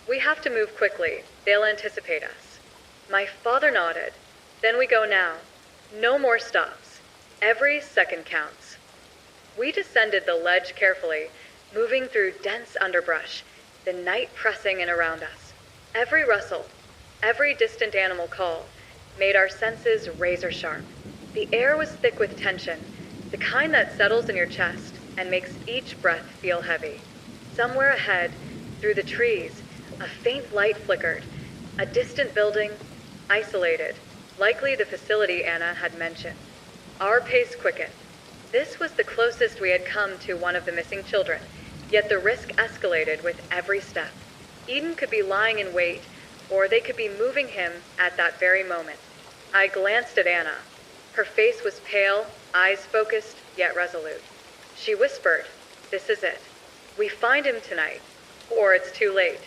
We have to move quickly. They'll anticipate us. My father nodded. Then we go now. No more stops. Every second counts. We descended the ledge carefully, moving through dense underbrush, the night pressing in around us. Every rustle, every distant animal call, made our senses razor sharp. The air was thick with tension, the kind that settles in your chest and makes each breath feel heavy. Somewhere ahead, through the trees, a faint light flickered. A distant building, isolated, likely the facility Anna had mentioned. Our pace quickened. This was the closest we had come to one of the missing children, yet the risk escalated with every step. Eden could be lying in wait, or they could be moving him at that very moment. I glanced at Anna. Her face was pale, eyes focused, yet resolute. She whispered, "This is it. We find him tonight, or it's too late."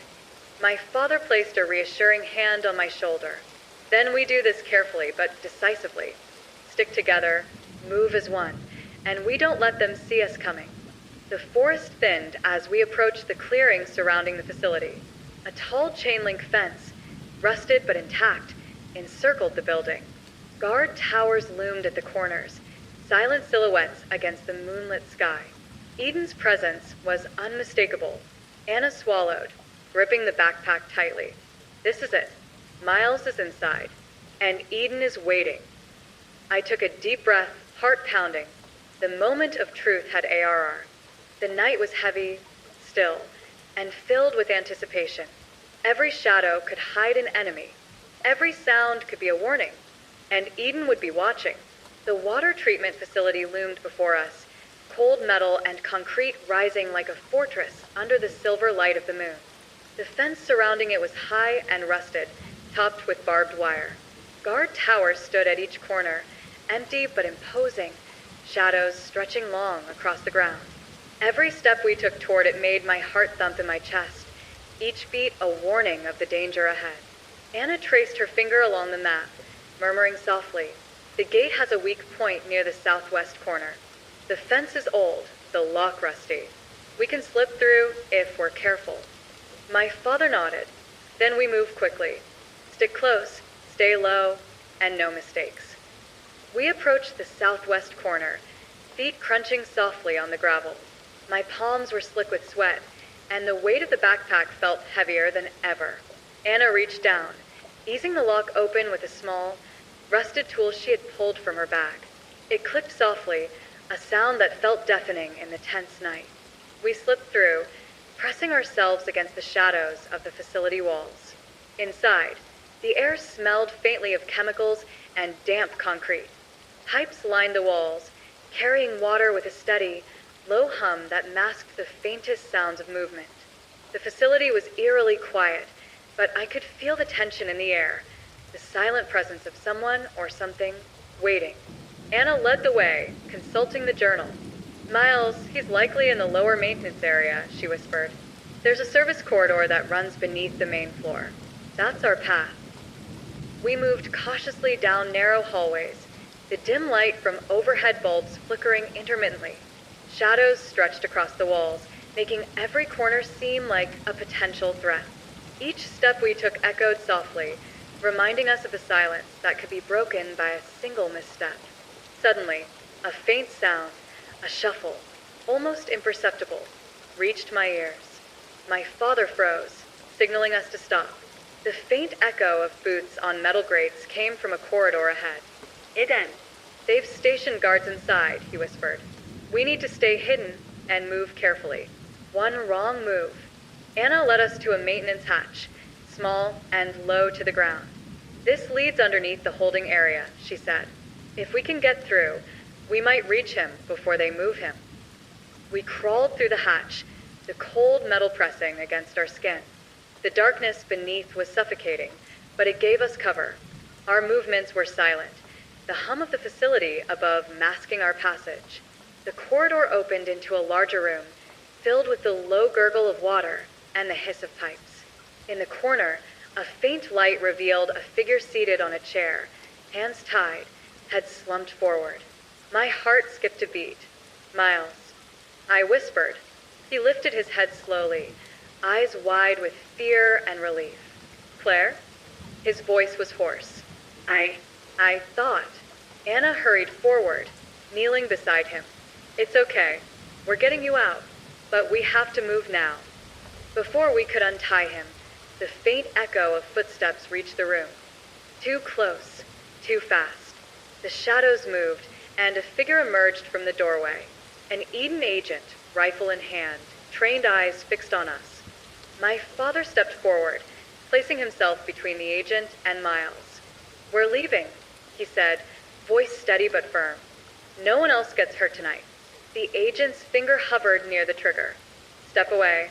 My father placed a reassuring hand on my shoulder. Then we do this carefully, but decisively. Stick together, move as one, and we don't let them see us coming. The forest thinned as we approached the clearing surrounding the facility. A tall chain-link fence, rusted but intact, encircled the building. Guard towers loomed at the corners, silent silhouettes against the moonlit sky. Eden's presence was unmistakable. Anna swallowed, gripping the backpack tightly. This is it. Miles is inside, and Eden is waiting. I took a deep breath, heart pounding. The moment of truth had ARR. The night was heavy, still, and filled with anticipation. Every shadow could hide an enemy. Every sound could be a warning. And Eden would be watching. The water treatment facility loomed before us, cold metal and concrete rising like a fortress under the silver light of the moon. The fence surrounding it was high and rusted, topped with barbed wire. Guard towers stood at each corner, empty but imposing, shadows stretching long across the ground. Every step we took toward it made my heart thump in my chest, each beat a warning of the danger ahead. Anna traced her finger along the map, murmuring softly, "The gate has a weak point near the southwest corner. The fence is old, the lock rusty. We can slip through if we're careful." My father nodded. Then we moved quickly. Stick close, stay low, and no mistakes. We approached the southwest corner, feet crunching softly on the gravel. My palms were slick with sweat, and the weight of the backpack felt heavier than ever. Anna reached down, easing the lock open with a small, rusted tool she had pulled from her bag. It clicked softly, a sound that felt deafening in the tense night. We slipped through, pressing ourselves against the shadows of the facility walls. Inside, the air smelled faintly of chemicals and damp concrete. Pipes lined the walls, carrying water with a steady, low hum that masked the faintest sounds of movement. The facility was eerily quiet, but I could feel the tension in the air, the silent presence of someone or something waiting. Anna led the way, consulting the journal. "Miles, he's likely in the lower maintenance area," she whispered. "There's a service corridor that runs beneath the main floor. That's our path." We moved cautiously down narrow hallways, the dim light from overhead bulbs flickering intermittently. Shadows stretched across the walls, making every corner seem like a potential threat. Each step we took echoed softly, reminding us of the silence that could be broken by a single misstep. Suddenly, a faint sound, a shuffle, almost imperceptible, reached my ears. My father froze, signaling us to stop. The faint echo of boots on metal grates came from a corridor ahead. "Eden, they've stationed guards inside," he whispered. "We need to stay hidden and move carefully. One wrong move." Anna led us to a maintenance hatch, small and low to the ground. "This leads underneath the holding area," she said. "If we can get through, we might reach him before they move him." We crawled through the hatch, the cold metal pressing against our skin. The darkness beneath was suffocating, but it gave us cover. Our movements were silent, the hum of the facility above masking our passage. The corridor opened into a larger room, filled with the low gurgle of water and the hiss of pipes. In the corner, a faint light revealed a figure seated on a chair, hands tied, head slumped forward. My heart skipped a beat. "Miles," I whispered. He lifted his head slowly, eyes wide with fear and relief. "Claire?" His voice was hoarse. I thought." Anna hurried forward, kneeling beside him. "It's okay. We're getting you out, but we have to move now." Before we could untie him, the faint echo of footsteps reached the room. Too close, too fast. The shadows moved, and a figure emerged from the doorway. An Eden agent, rifle in hand, trained eyes fixed on us. My father stepped forward, placing himself between the agent and Miles. "We're leaving," he said, voice steady but firm. "No one else gets hurt tonight." The agent's finger hovered near the trigger. "Step away.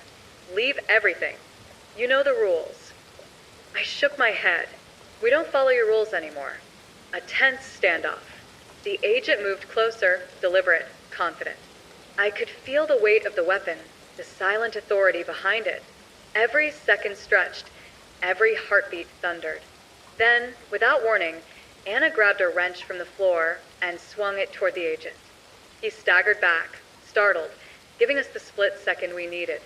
Leave everything. You know the rules." I shook my head. "We don't follow your rules anymore." A tense standoff. The agent moved closer, deliberate, confident. I could feel the weight of the weapon, the silent authority behind it. Every second stretched, every heartbeat thundered. Then, without warning, Anna grabbed a wrench from the floor and swung it toward the agent. He staggered back, startled, giving us the split second we needed.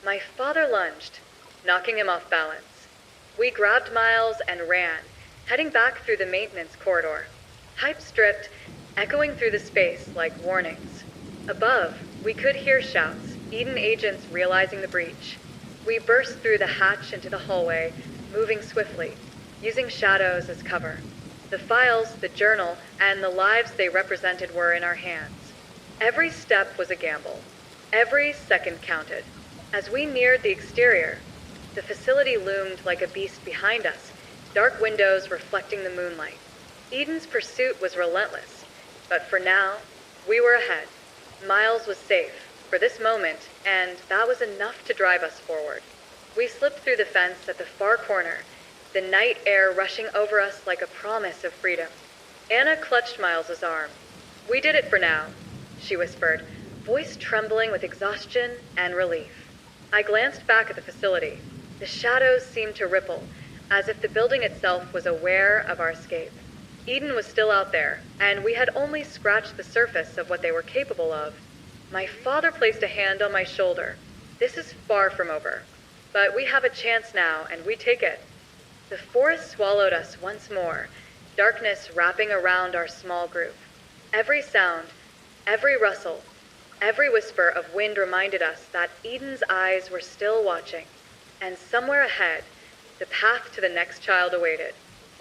My father lunged, knocking him off balance. We grabbed Miles and ran, heading back through the maintenance corridor. Pipes dripped, echoing through the space like warnings. Above, we could hear shouts, Eden agents realizing the breach. We burst through the hatch into the hallway, moving swiftly, using shadows as cover. The files, the journal, and the lives they represented were in our hands. Every step was a gamble. Every second counted. As we neared the exterior, The facility loomed like a beast behind us, dark windows reflecting the moonlight. Eden's pursuit was relentless, but for now, we were ahead. Miles was safe, for this moment, and that was enough to drive us forward. We slipped through the fence at the far corner, the night air rushing over us like a promise of freedom. Anna clutched Miles's arm. "We did it for now," she whispered, voice trembling with exhaustion and relief. I glanced back at the facility. The shadows seemed to ripple, as if the building itself was aware of our escape. Eden was still out there, and we had only scratched the surface of what they were capable of. My father placed a hand on my shoulder. "This is far from over, but we have a chance now, and we take it." The forest swallowed us once more, darkness wrapping around our small group. Every sound, every rustle, every whisper of wind reminded us that Eden's eyes were still watching, and somewhere ahead, the path to the next child awaited.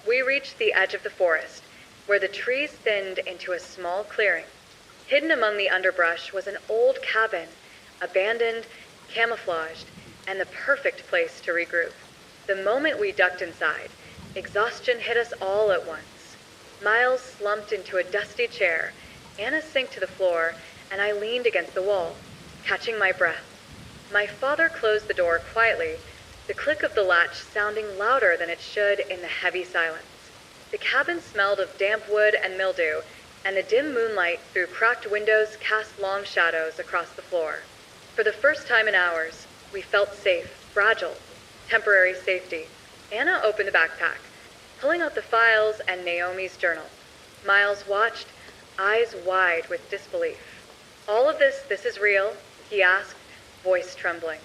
We reached the edge of the forest, where the trees thinned into a small clearing. Hidden among the underbrush was an old cabin, abandoned, camouflaged, and the perfect place to regroup. The moment we ducked inside, exhaustion hit us all at once. Miles slumped into a dusty chair, Anna sank to the floor, and I leaned against the wall, catching my breath. My father closed the door quietly, the click of the latch sounding louder than it should in the heavy silence. The cabin smelled of damp wood and mildew, and the dim moonlight through cracked windows cast long shadows across the floor. For the first time in hours, we felt safe, fragile, temporary safety. Anna opened the backpack, pulling out the files and Naomi's journal. Miles watched, eyes wide with disbelief. "All of this is real?" he asked, voice trembling.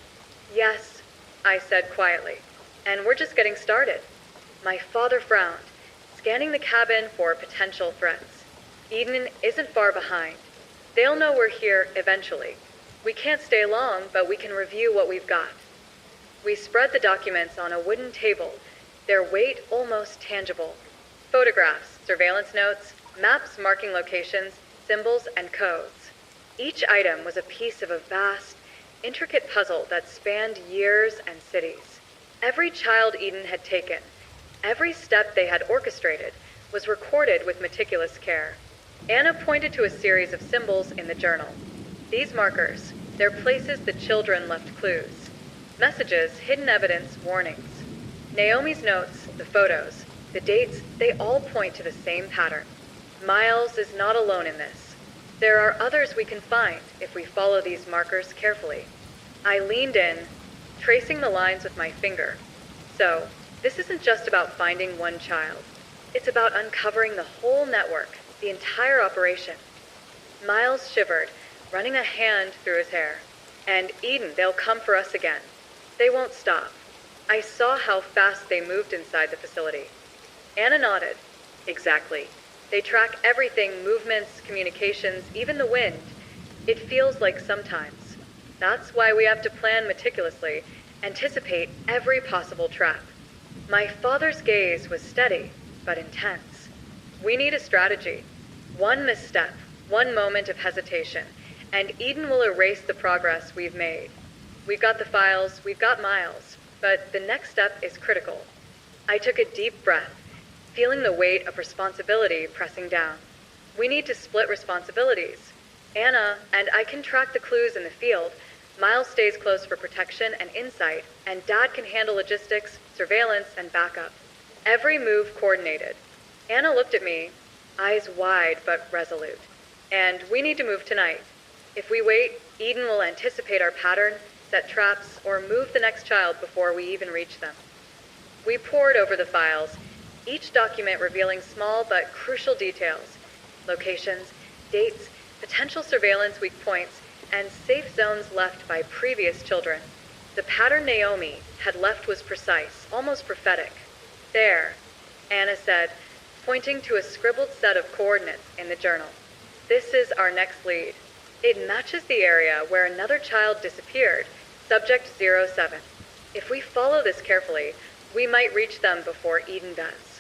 "Yes," I said quietly, "and we're just getting started." My father frowned, scanning the cabin for potential threats. "Eden isn't far behind. They'll know we're here eventually. We can't stay long, but we can review what we've got." We spread the documents on a wooden table, their weight almost tangible. Photographs, surveillance notes, maps marking locations, symbols, and codes. Each item was a piece of a vast, intricate puzzle that spanned years and cities. Every child Eden had taken, every step they had orchestrated, was recorded with meticulous care. Anna pointed to a series of symbols in the journal. These markers, they're places the children left clues. Messages, hidden evidence, warnings. Naomi's notes, the photos, the dates, they all point to the same pattern. Miles is not alone in this. There are others we can find if we follow these markers carefully. I leaned in, tracing the lines with my finger. So, this isn't just about finding one child. It's about uncovering the whole network, the entire operation. Miles shivered, running a hand through his hair. "And Eden, they'll come for us again. They won't stop." I saw how fast they moved inside the facility. Anna nodded. "Exactly. They track everything, movements, communications, even the wind. It feels like sometimes. That's why we have to plan meticulously, anticipate every possible trap." My father's gaze was steady, but intense. "We need a strategy. One misstep, one moment of hesitation, and Eden will erase the progress we've made. We've got the files, we've got Miles, but the next step is critical." I took a deep breath, feeling the weight of responsibility pressing down. "We need to split responsibilities. Anna and I can track the clues in the field. Miles stays close for protection and insight, and Dad can handle logistics, surveillance, and backup. Every move coordinated." Anna looked at me, eyes wide but resolute. "And we need to move tonight. If we wait, Eden will anticipate our pattern, set traps, or move the next child before we even reach them." We pored over the files, each document revealing small but crucial details: locations, dates, potential surveillance weak points, and safe zones left by previous children. The pattern Naomi had left was precise, almost prophetic. "There," Anna said, pointing to a scribbled set of coordinates in the journal. "This is our next lead. It matches the area where another child disappeared, subject 07. If we follow this carefully, we might reach them before Eden does."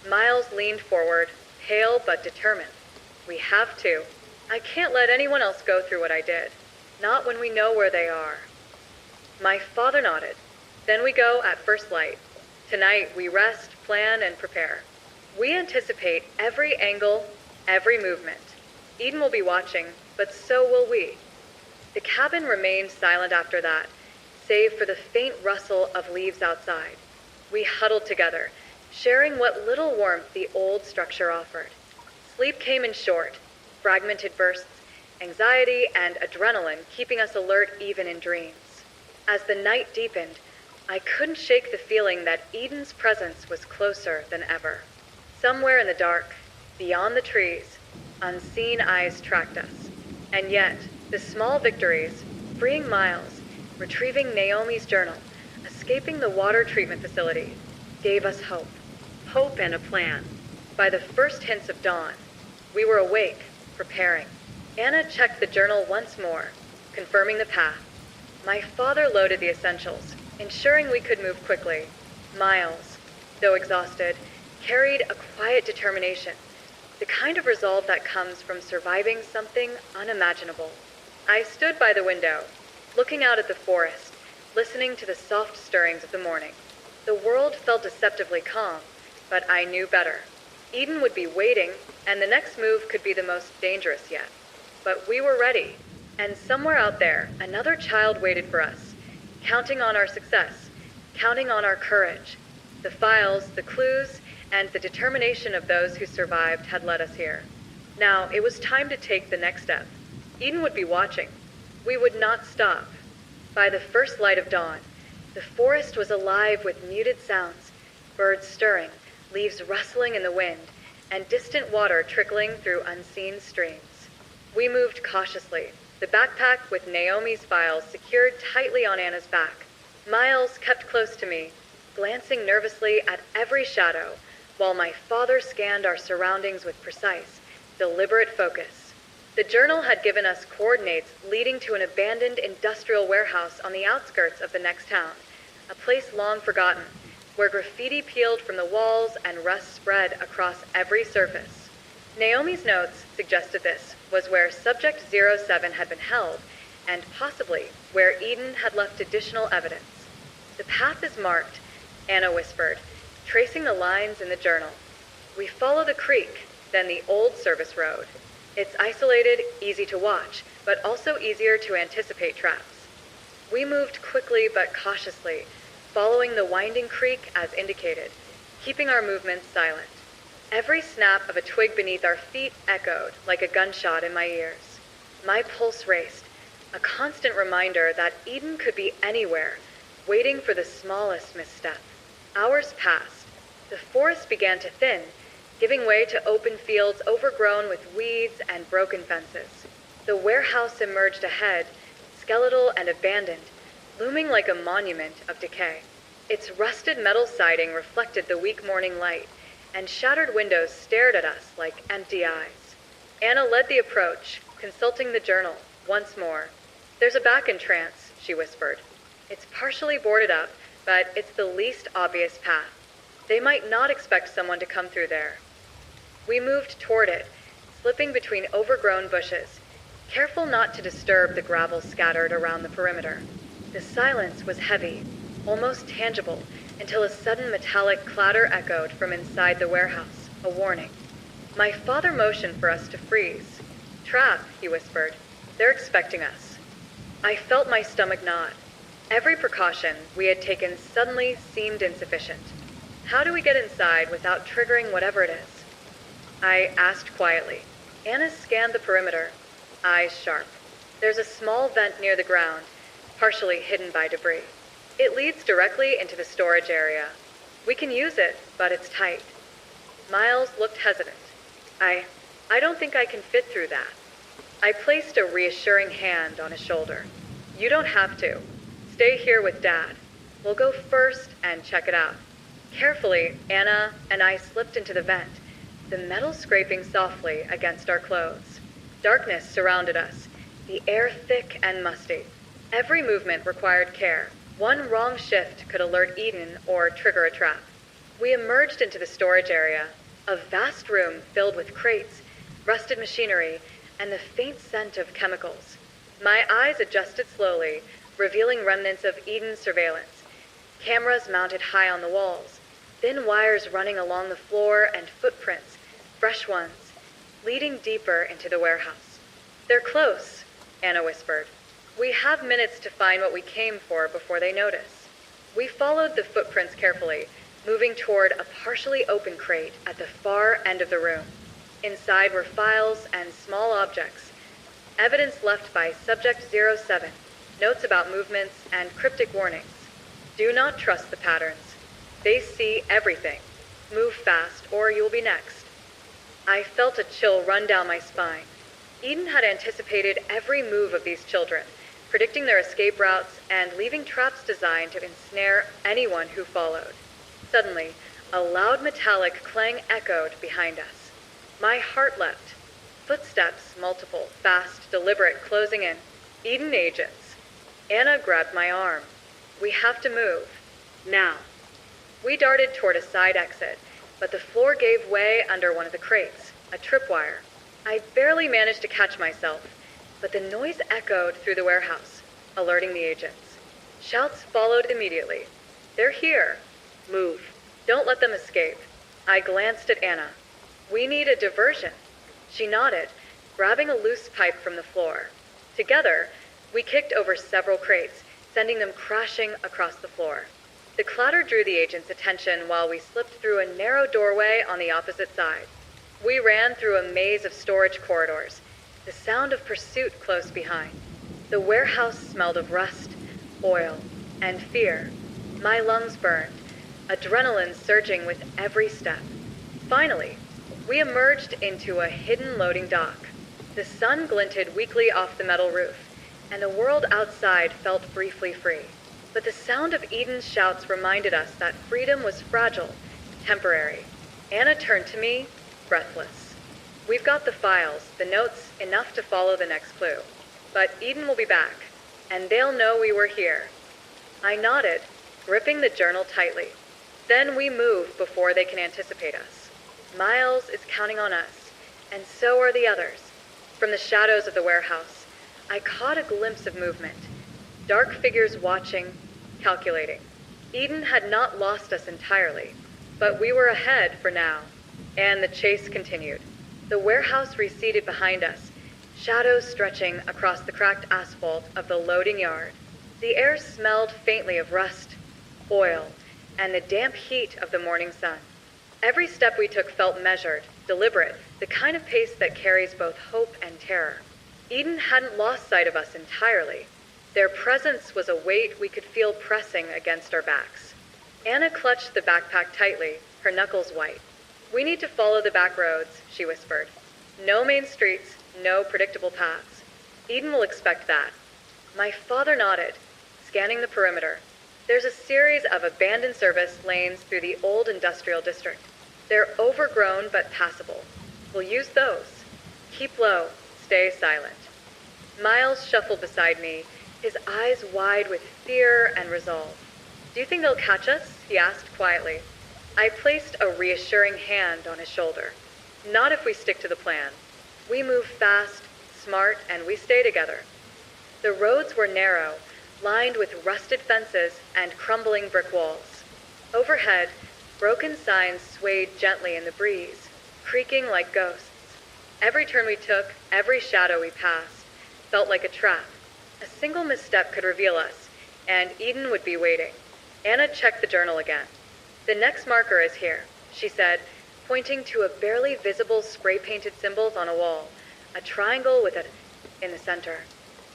Miles leaned forward, pale but determined. "We have to. I can't let anyone else go through what I did. Not when we know where they are." My father nodded. Then we go at first light. Tonight we rest, plan, and prepare. We anticipate every angle, every movement. Eden will be watching, but so will we. The cabin remained silent after that, save for the faint rustle of leaves outside. We huddled together, sharing what little warmth the old structure offered. Sleep came in short, fragmented bursts, anxiety and adrenaline keeping us alert even in dreams. As the night deepened, I couldn't shake the feeling that Eden's presence was closer than ever. Somewhere in the dark, beyond the trees, unseen eyes tracked us. And yet, the small victories, freeing Miles, retrieving Naomi's journal, escaping the water treatment facility, gave us hope. Hope and a plan. By the first hints of dawn, we were awake, preparing. Anna checked the journal once more, confirming the path. My father loaded the essentials, ensuring we could move quickly. Miles, though exhausted, carried a quiet determination, the kind of resolve that comes from surviving something unimaginable. I stood by the window, looking out at the forest, listening to the soft stirrings of the morning. The world felt deceptively calm, but I knew better. Eden would be waiting, and the next move could be the most dangerous yet. But we were ready, and somewhere out there, another child waited for us, counting on our success, counting on our courage. The files, the clues, and the determination of those who survived had led us here. Now, it was time to take the next step. Eden would be watching. We would not stop. By the first light of dawn, the forest was alive with muted sounds, birds stirring, leaves rustling in the wind, and distant water trickling through unseen streams. We moved cautiously, the backpack with Naomi's files secured tightly on Anna's back. Miles kept close to me, glancing nervously at every shadow, while my father scanned our surroundings with precise, deliberate focus. The journal had given us coordinates leading to an abandoned industrial warehouse on the outskirts of the next town, a place long forgotten, where graffiti peeled from the walls and rust spread across every surface. Naomi's notes suggested this was where Subject 07 had been held, and possibly where Eden had left additional evidence. "The path is marked," Anna whispered, tracing the lines in the journal. "We follow the creek, then the old service road. It's isolated, easy to watch, but also easier to anticipate traps." We moved quickly but cautiously, following the winding creek as indicated, keeping our movements silent. Every snap of a twig beneath our feet echoed like a gunshot in my ears. My pulse raced, a constant reminder that Eden could be anywhere, waiting for the smallest misstep. Hours passed. The forest began to thin, giving way to open fields overgrown with weeds and broken fences. The warehouse emerged ahead, skeletal and abandoned, looming like a monument of decay. Its rusted metal siding reflected the weak morning light, and shattered windows stared at us like empty eyes. Anna led the approach, consulting the journal once more. "There's a back entrance," she whispered. "It's partially boarded up, but it's the least obvious path. They might not expect someone to come through there." We moved toward it, slipping between overgrown bushes, careful not to disturb the gravel scattered around the perimeter. The silence was heavy, almost tangible, until a sudden metallic clatter echoed from inside the warehouse, a warning. My father motioned for us to freeze. "Trap," he whispered. "They're expecting us." I felt my stomach nod. Every precaution we had taken suddenly seemed insufficient. How do we get inside without triggering whatever it is? I asked quietly. Anna scanned the perimeter, eyes sharp. There's a small vent near the ground, partially hidden by debris. It leads directly into the storage area. We can use it, but it's tight. Miles looked hesitant. I don't think I can fit through that." I placed a reassuring hand on his shoulder. "You don't have to. Stay here with Dad. We'll go first and check it out." Carefully, Anna and I slipped into the vent, the metal scraping softly against our clothes. Darkness surrounded us, the air thick and musty. Every movement required care. One wrong shift could alert Eden or trigger a trap. We emerged into the storage area, a vast room filled with crates, rusted machinery, and the faint scent of chemicals. My eyes adjusted slowly, revealing remnants of Eden's surveillance. Cameras mounted high on the walls, thin wires running along the floor, and footprints, fresh ones, leading deeper into the warehouse. "They're close," Anna whispered. "We have minutes to find what we came for before they notice." We followed the footprints carefully, moving toward a partially open crate at the far end of the room. Inside were files and small objects, evidence left by Subject 07, notes about movements, and cryptic warnings. Do not trust the patterns. They see everything. Move fast, or you'll be next. I felt a chill run down my spine. Eden had anticipated every move of these children, predicting their escape routes and leaving traps designed to ensnare anyone who followed. Suddenly, a loud metallic clang echoed behind us. My heart leapt. Footsteps, multiple, fast, deliberate, closing in. Eden agents. Anna grabbed my arm. "We have to move. Now." We darted toward a side exit, but the floor gave way under one of the crates, a tripwire. I barely managed to catch myself, but the noise echoed through the warehouse, alerting the agents. Shouts followed immediately. "They're here. Move. Don't let them escape." I glanced at Anna. "We need a diversion." She nodded, grabbing a loose pipe from the floor. Together, we kicked over several crates, sending them crashing across the floor. The clatter drew the agent's attention while we slipped through a narrow doorway on the opposite side. We ran through a maze of storage corridors, the sound of pursuit close behind. The warehouse smelled of rust, oil, and fear. My lungs burned, adrenaline surging with every step. Finally, we emerged into a hidden loading dock. The sun glinted weakly off the metal roof, and the world outside felt briefly free. But the sound of Eden's shouts reminded us that freedom was fragile, temporary. Anna turned to me, breathless. "We've got the files, the notes, enough to follow the next clue. But Eden will be back, and they'll know we were here." I nodded, gripping the journal tightly. "Then we move before they can anticipate us. Miles is counting on us, and so are the others." From the shadows of the warehouse, I caught a glimpse of movement. Dark figures watching, calculating. Eden had not lost us entirely, but we were ahead for now, and the chase continued. The warehouse receded behind us, shadows stretching across the cracked asphalt of the loading yard. The air smelled faintly of rust, oil, and the damp heat of the morning sun. Every step we took felt measured, deliberate, the kind of pace that carries both hope and terror. Eden hadn't lost sight of us entirely. Their presence was a weight we could feel pressing against our backs. Anna clutched the backpack tightly, her knuckles white. "We need to follow the back roads," she whispered. "No main streets, no predictable paths. Eden will expect that." My father nodded, scanning the perimeter. "There's a series of abandoned service lanes through the old industrial district. They're overgrown but passable. We'll use those. Keep low, stay silent." Miles shuffled beside me, his eyes wide with fear and resolve. "Do you think they'll catch us?" he asked quietly. I placed a reassuring hand on his shoulder. "Not if we stick to the plan. We move fast, smart, and we stay together." The roads were narrow, lined with rusted fences and crumbling brick walls. Overhead, broken signs swayed gently in the breeze, creaking like ghosts. Every turn we took, every shadow we passed, felt like a trap. A single misstep could reveal us, and Eden would be waiting. Anna checked the journal again. "The next marker is here," she said, pointing to a barely visible spray-painted symbols on a wall, a triangle with it in the center.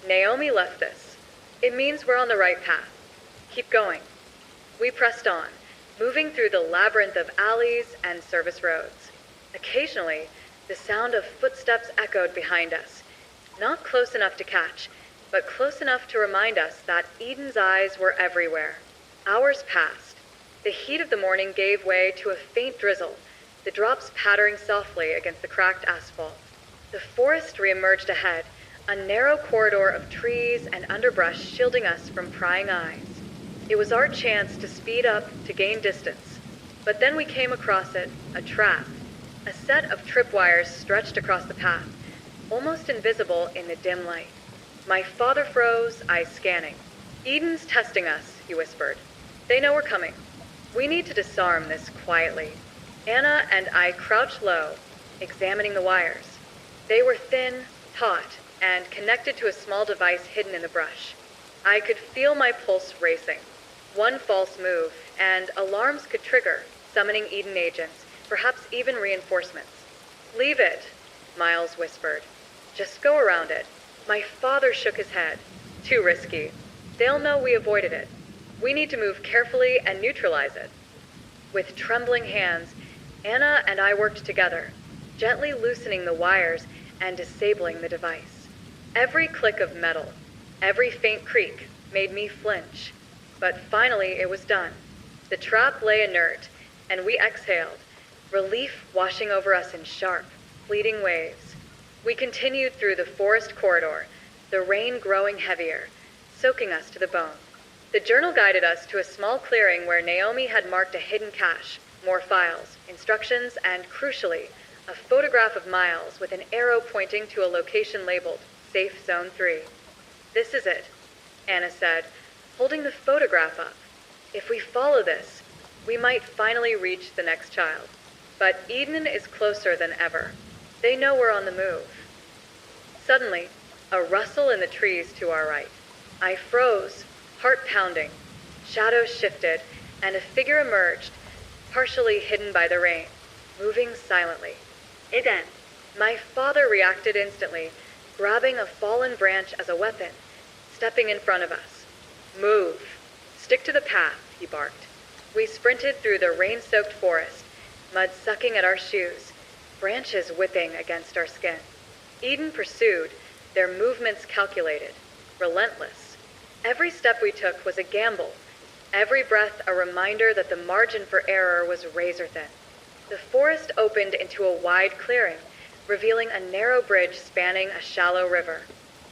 "Naomi left this. It means we're on the right path. Keep going." We pressed on, moving through the labyrinth of alleys and service roads. Occasionally, the sound of footsteps echoed behind us, not close enough to catch, but close enough to remind us that Eden's eyes were everywhere. Hours passed. The heat of the morning gave way to a faint drizzle, the drops pattering softly against the cracked asphalt. The forest reemerged ahead, a narrow corridor of trees and underbrush shielding us from prying eyes. It was our chance to speed up to gain distance, but then we came across it, a trap. A set of tripwires stretched across the path, almost invisible in the dim light. My father froze, eyes scanning. "Eden's testing us," he whispered. They know we're coming. We need to disarm this quietly. Anna and I crouched low, examining the wires. They were thin, taut, and connected to a small device hidden in the brush. I could feel my pulse racing. One false move, and alarms could trigger, summoning Eden agents, perhaps even reinforcements. Leave it, Miles whispered. Just go around it. My father shook his head. Too risky. They'll know we avoided it. We need to move carefully and neutralize it. With trembling hands, Anna and I worked together, gently loosening the wires and disabling the device. Every click of metal, every faint creak made me flinch. But finally it was done. The trap lay inert, and we exhaled, relief washing over us in sharp, fleeting waves. We continued through the forest corridor, the rain growing heavier, soaking us to the bone. The journal guided us to a small clearing where Naomi had marked a hidden cache, more files, instructions, and crucially, a photograph of Miles with an arrow pointing to a location labeled Safe Zone 3. This is it, Anna said, holding the photograph up. If we follow this, we might finally reach the next child. But Eden is closer than ever. They know we're on the move. Suddenly, a rustle in the trees to our right. I froze, heart pounding. Shadows shifted, and a figure emerged, partially hidden by the rain, moving silently. Eden. My father reacted instantly, grabbing a fallen branch as a weapon, stepping in front of us. Move. Stick to the path, he barked. We sprinted through the rain-soaked forest, mud sucking at our shoes, branches whipping against our skin. Eden pursued, their movements calculated, relentless. Every step we took was a gamble, every breath a reminder that the margin for error was razor-thin. The forest opened into a wide clearing, revealing a narrow bridge spanning a shallow river.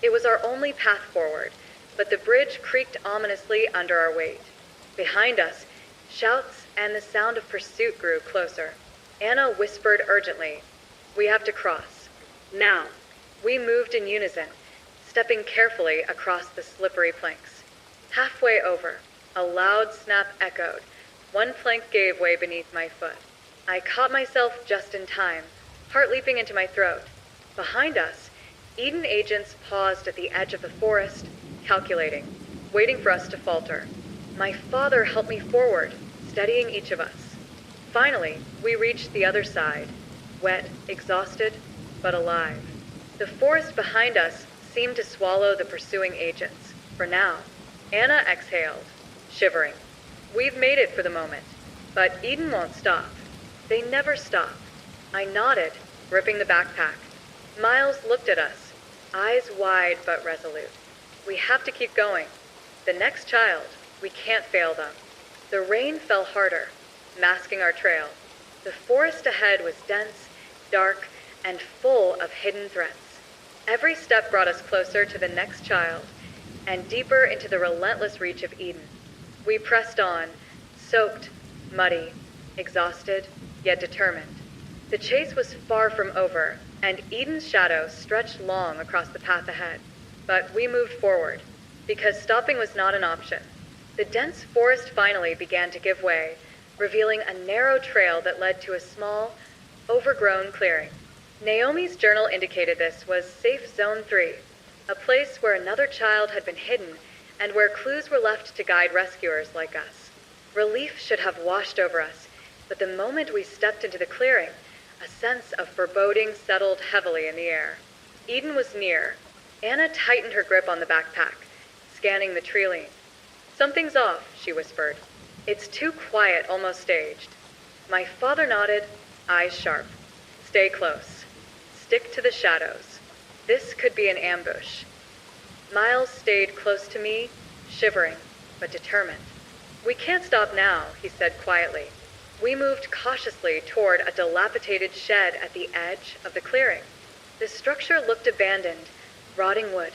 It was our only path forward, but the bridge creaked ominously under our weight. Behind us, shouts and the sound of pursuit grew closer. Anna whispered urgently, "We have to cross. Now." We moved in unison, stepping carefully across the slippery planks. Halfway over, a loud snap echoed. One plank gave way beneath my foot. I caught myself just in time, heart leaping into my throat. Behind us, Eden agents paused at the edge of the forest, calculating, waiting for us to falter. My father helped me forward, steadying each of us. Finally, we reached the other side, wet, exhausted, but alive. The forest behind us seemed to swallow the pursuing agents. For now, Anna exhaled, shivering. We've made it for the moment, but Eden won't stop. They never stop. I nodded, gripping the backpack. Miles looked at us, eyes wide but resolute. We have to keep going. The next child, we can't fail them. The rain fell harder, masking our trail. The forest ahead was dense, dark, and full of hidden threats. Every step brought us closer to the next child, and deeper into the relentless reach of Eden. We pressed on, soaked, muddy, exhausted, yet determined. The chase was far from over, and Eden's shadow stretched long across the path ahead. But we moved forward, because stopping was not an option. The dense forest finally began to give way, revealing a narrow trail that led to a small, overgrown clearing. Naomi's journal indicated this was Safe Zone 3, a place where another child had been hidden and where clues were left to guide rescuers like us. Relief should have washed over us, but the moment we stepped into the clearing, a sense of foreboding settled heavily in the air. Eden was near. Anna tightened her grip on the backpack, scanning the tree-line. "Something's off," she whispered. "It's too quiet, almost staged." My father nodded, eyes sharp. "Stay close. Stick to the shadows. This could be an ambush." Miles stayed close to me, shivering, but determined. "We can't stop now," he said quietly. We moved cautiously toward a dilapidated shed at the edge of the clearing. The structure looked abandoned, rotting wood,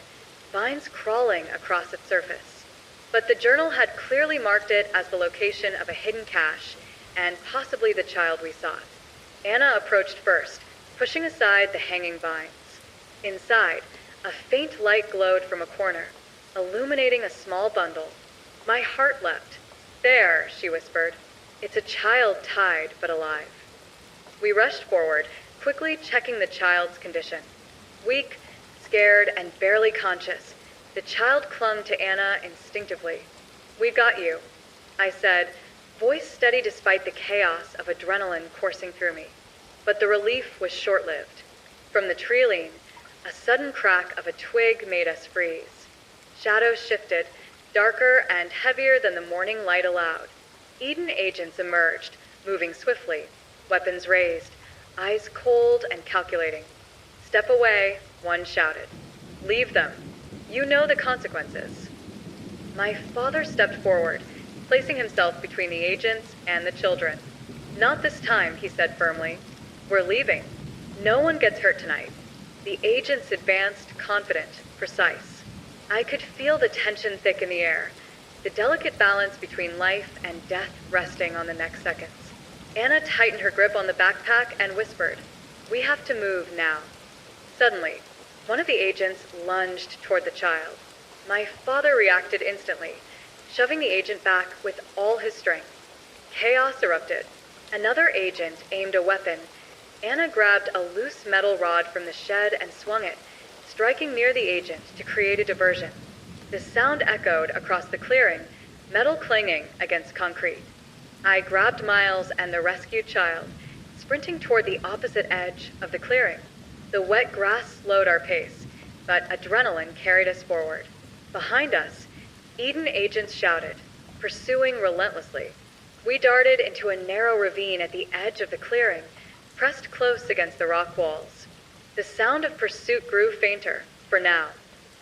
vines crawling across its surface. But the journal had clearly marked it as the location of a hidden cache, and possibly the child we sought. Anna approached first, pushing aside the hanging vines. Inside, a faint light glowed from a corner, illuminating a small bundle. My heart leapt. There, she whispered. It's a child tied but alive. We rushed forward, quickly checking the child's condition. Weak, scared, and barely conscious, the child clung to Anna instinctively. "We've got you," I said, voice steady despite the chaos of adrenaline coursing through me. But the relief was short-lived. From the treeline, a sudden crack of a twig made us freeze. Shadows shifted, darker and heavier than the morning light allowed. Eden agents emerged, moving swiftly, weapons raised, eyes cold and calculating. "Step away," one shouted. "Leave them. You know the consequences." My father stepped forward, placing himself between the agents and the children. "Not this time," he said firmly. "We're leaving. No one gets hurt tonight." The agents advanced, confident, precise. I could feel the tension thick in the air, the delicate balance between life and death resting on the next seconds. Anna tightened her grip on the backpack and whispered, "We have to move now." Suddenly, one of the agents lunged toward the child. My father reacted instantly, shoving the agent back with all his strength. Chaos erupted. Another agent aimed a weapon. Anna grabbed a loose metal rod from the shed and swung it, striking near the agent to create a diversion. The sound echoed across the clearing, metal clanging against concrete. I grabbed Miles and the rescued child, sprinting toward the opposite edge of the clearing. The wet grass slowed our pace, but adrenaline carried us forward. Behind us, Eden agents shouted, pursuing relentlessly. We darted into a narrow ravine at the edge of the clearing, pressed close against the rock walls. The sound of pursuit grew fainter, for now.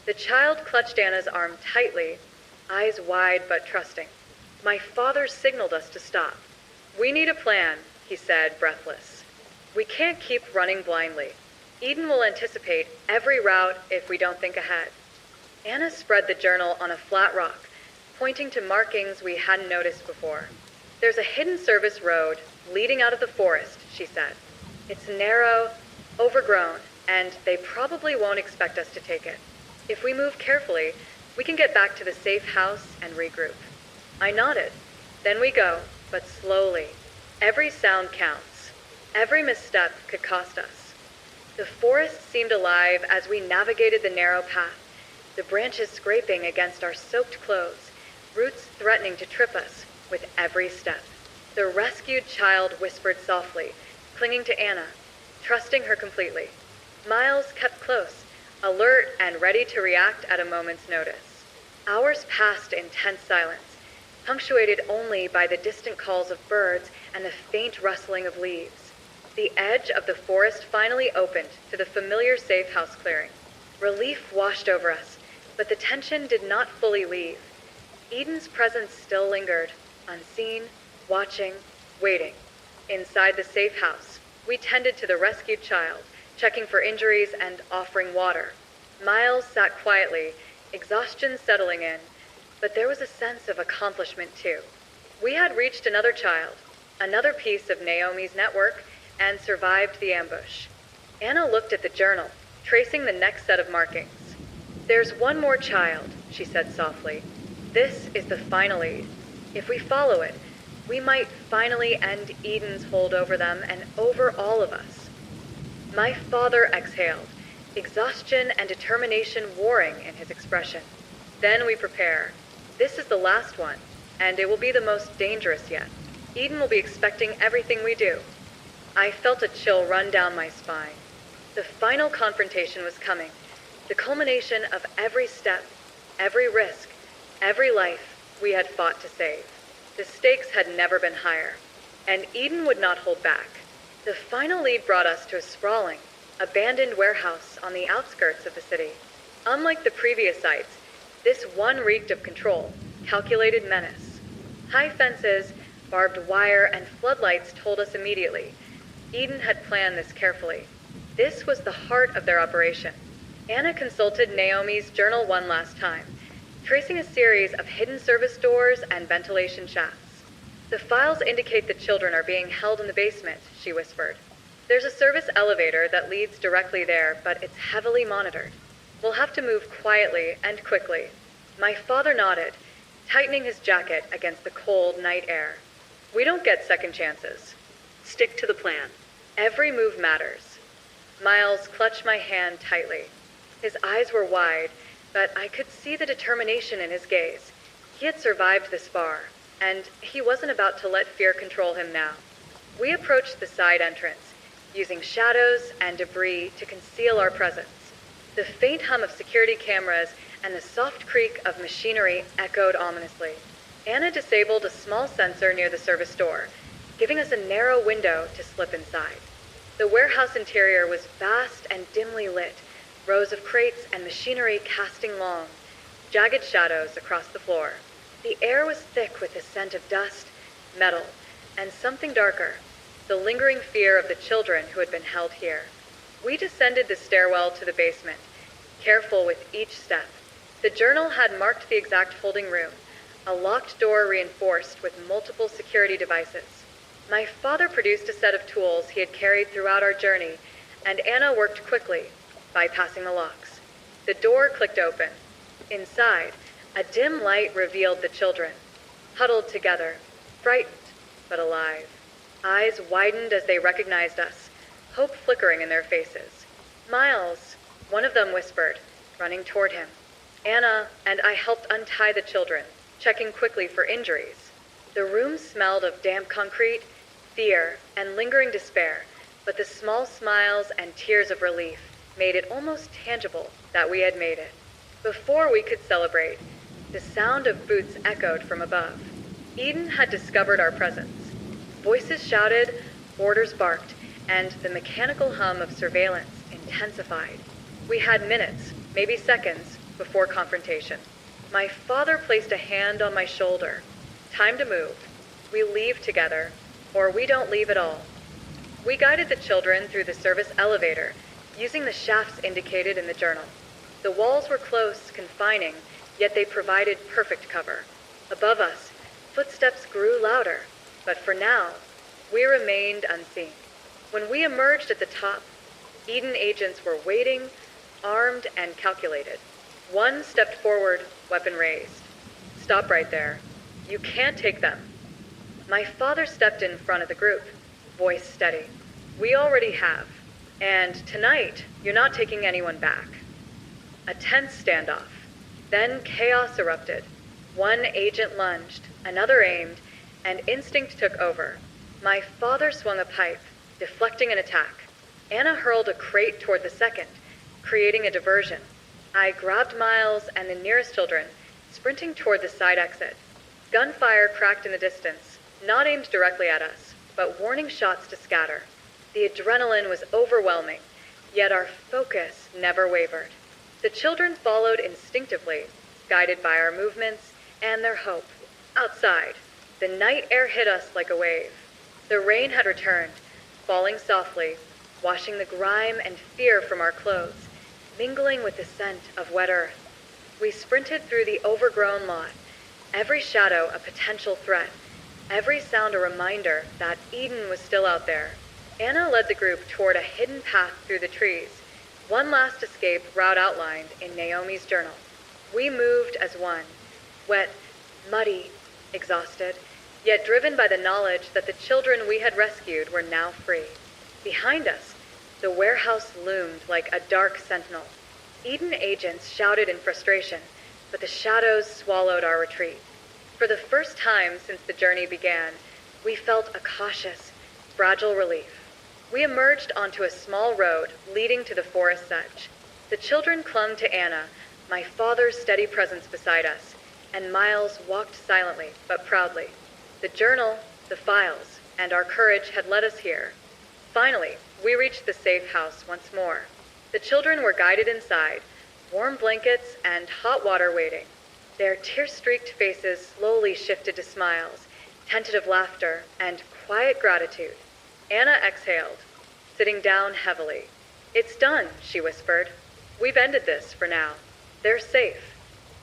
The child clutched Anna's arm tightly, eyes wide but trusting. My father signaled us to stop. "We need a plan," he said, breathless. "We can't keep running blindly. Eden will anticipate every route if we don't think ahead." Anna spread the journal on a flat rock, pointing to markings we hadn't noticed before. "There's a hidden service road leading out of the forest," she said. "It's narrow, overgrown, and they probably won't expect us to take it. If we move carefully, we can get back to the safe house and regroup." I nodded. "Then we go, but slowly. Every sound counts. Every misstep could cost us." The forest seemed alive as we navigated the narrow path, the branches scraping against our soaked clothes, roots threatening to trip us with every step. The rescued child whispered softly, clinging to Anna, trusting her completely. Miles kept close, alert and ready to react at a moment's notice. Hours passed in tense silence, punctuated only by the distant calls of birds and the faint rustling of leaves. The edge of the forest finally opened to the familiar safe house clearing. Relief washed over us, but the tension did not fully leave. Eden's presence still lingered, unseen, watching, waiting. Inside the safe house, we tended to the rescued child, checking for injuries and offering water. Miles sat quietly, exhaustion settling in, but there was a sense of accomplishment too. We had reached another child, another piece of Naomi's network, and survived the ambush. Anna looked at the journal, tracing the next set of markings. "There's one more child," she said softly. "This is the final lead. If we follow it, we might finally end Eden's hold over them and over all of us." My father exhaled, exhaustion and determination warring in his expression. "Then we prepare. This is the last one, and it will be the most dangerous yet. Eden will be expecting everything we do." I felt a chill run down my spine. The final confrontation was coming, the culmination of every step, every risk, every life we had fought to save. The stakes had never been higher, and Eden would not hold back. The final lead brought us to a sprawling, abandoned warehouse on the outskirts of the city. Unlike the previous sites, this one reeked of control, calculated menace. High fences, barbed wire, and floodlights told us immediately. Eden had planned this carefully. This was the heart of their operation. Anna consulted Naomi's journal one last time, tracing a series of hidden service doors and ventilation shafts. "The files indicate the children are being held in the basement," she whispered. "There's a service elevator that leads directly there, but it's heavily monitored. We'll have to move quietly and quickly." My father nodded, tightening his jacket against the cold night air. We don't get second chances. Stick to the plan. Every move matters. Miles clutched my hand tightly. His eyes were wide, but I could see the determination in his gaze. He had survived this far, and he wasn't about to let fear control him now. We approached the side entrance, using shadows and debris to conceal our presence. The faint hum of security cameras and the soft creak of machinery echoed ominously. Anna disabled a small sensor near the service door, giving us a narrow window to slip inside. The warehouse interior was vast and dimly lit, rows of crates and machinery casting long, jagged shadows across the floor. The air was thick with the scent of dust, metal, and something darker, the lingering fear of the children who had been held here. We descended the stairwell to the basement, careful with each step. The journal had marked the exact holding room, a locked door reinforced with multiple security devices. My father produced a set of tools he had carried throughout our journey, and Anna worked quickly, bypassing the locks. The door clicked open. Inside, a dim light revealed the children, huddled together, frightened but alive. Eyes widened as they recognized us, hope flickering in their faces. "Miles," one of them whispered, running toward him. Anna and I helped untie the children, checking quickly for injuries. The room smelled of damp concrete, fear, and lingering despair, but the small smiles and tears of relief made it almost tangible that we had made it. Before we could celebrate, the sound of boots echoed from above. Eden had discovered our presence. Voices shouted, orders barked, and the mechanical hum of surveillance intensified. We had minutes, maybe seconds, before confrontation. My father placed a hand on my shoulder. "Time to move. We leave together, or we don't leave at all." We guided the children through the service elevator, using the shafts indicated in the journal. The walls were close, confining, yet they provided perfect cover. Above us, footsteps grew louder, but for now, we remained unseen. When we emerged at the top, Eden agents were waiting, armed and calculated. One stepped forward, weapon raised. "Stop right there. You can't take them." My father stepped in front of the group, voice steady. "We already have. And tonight, you're not taking anyone back." A tense standoff. Then chaos erupted. One agent lunged, another aimed, and instinct took over. My father swung a pipe, deflecting an attack. Anna hurled a crate toward the second, creating a diversion. I grabbed Miles and the nearest children, sprinting toward the side exit. Gunfire cracked in the distance, not aimed directly at us, but warning shots to scatter. The adrenaline was overwhelming, yet our focus never wavered. The children followed instinctively, guided by our movements and their hope. Outside, the night air hit us like a wave. The rain had returned, falling softly, washing the grime and fear from our clothes, mingling with the scent of wet earth. We sprinted through the overgrown lot, every shadow a potential threat, every sound a reminder that Eden was still out there. Anna led the group toward a hidden path through the trees, one last escape route outlined in Naomi's journal. We moved as one, wet, muddy, exhausted, yet driven by the knowledge that the children we had rescued were now free. Behind us, the warehouse loomed like a dark sentinel. Eden agents shouted in frustration, but the shadows swallowed our retreat. For the first time since the journey began, we felt a cautious, fragile relief. We emerged onto a small road leading to the forest's edge. The children clung to Anna, my father's steady presence beside us, and Miles walked silently but proudly. The journal, the files, and our courage had led us here. Finally, we reached the safe house once more. The children were guided inside, warm blankets and hot water waiting. Their tear-streaked faces slowly shifted to smiles, tentative laughter, and quiet gratitude. Anna exhaled, sitting down heavily. "It's done," she whispered. "We've ended this for now. They're safe."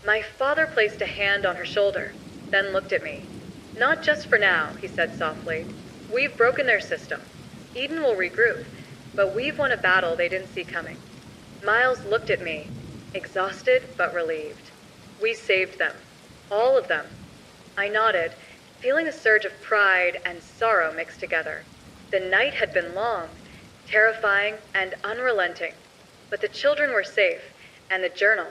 My father placed a hand on her shoulder, then looked at me. "Not just for now," he said softly. "We've broken their system. Eden will regroup, but we've won a battle they didn't see coming." Miles looked at me, exhausted but relieved. "We saved them." All of them. I nodded, feeling a surge of pride and sorrow mixed together. The night had been long, terrifying, and unrelenting, but the children were safe, and the journal,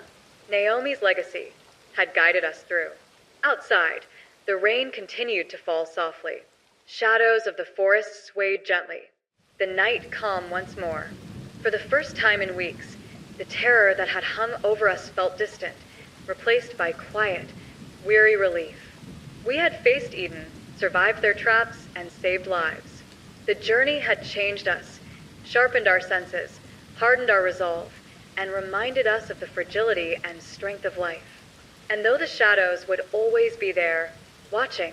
Naomi's legacy, had guided us through. Outside, the rain continued to fall softly. Shadows of the forest swayed gently. The night calm once more. For the first time in weeks, the terror that had hung over us felt distant, replaced by quiet, weary relief. We had faced Eden, survived their traps, and saved lives. The journey had changed us, sharpened our senses, hardened our resolve, and reminded us of the fragility and strength of life. And though the shadows would always be there, watching,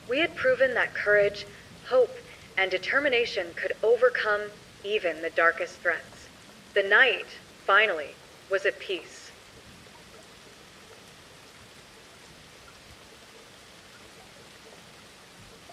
we had proven that courage, hope, and determination could overcome even the darkest threats. The night, finally, was at peace.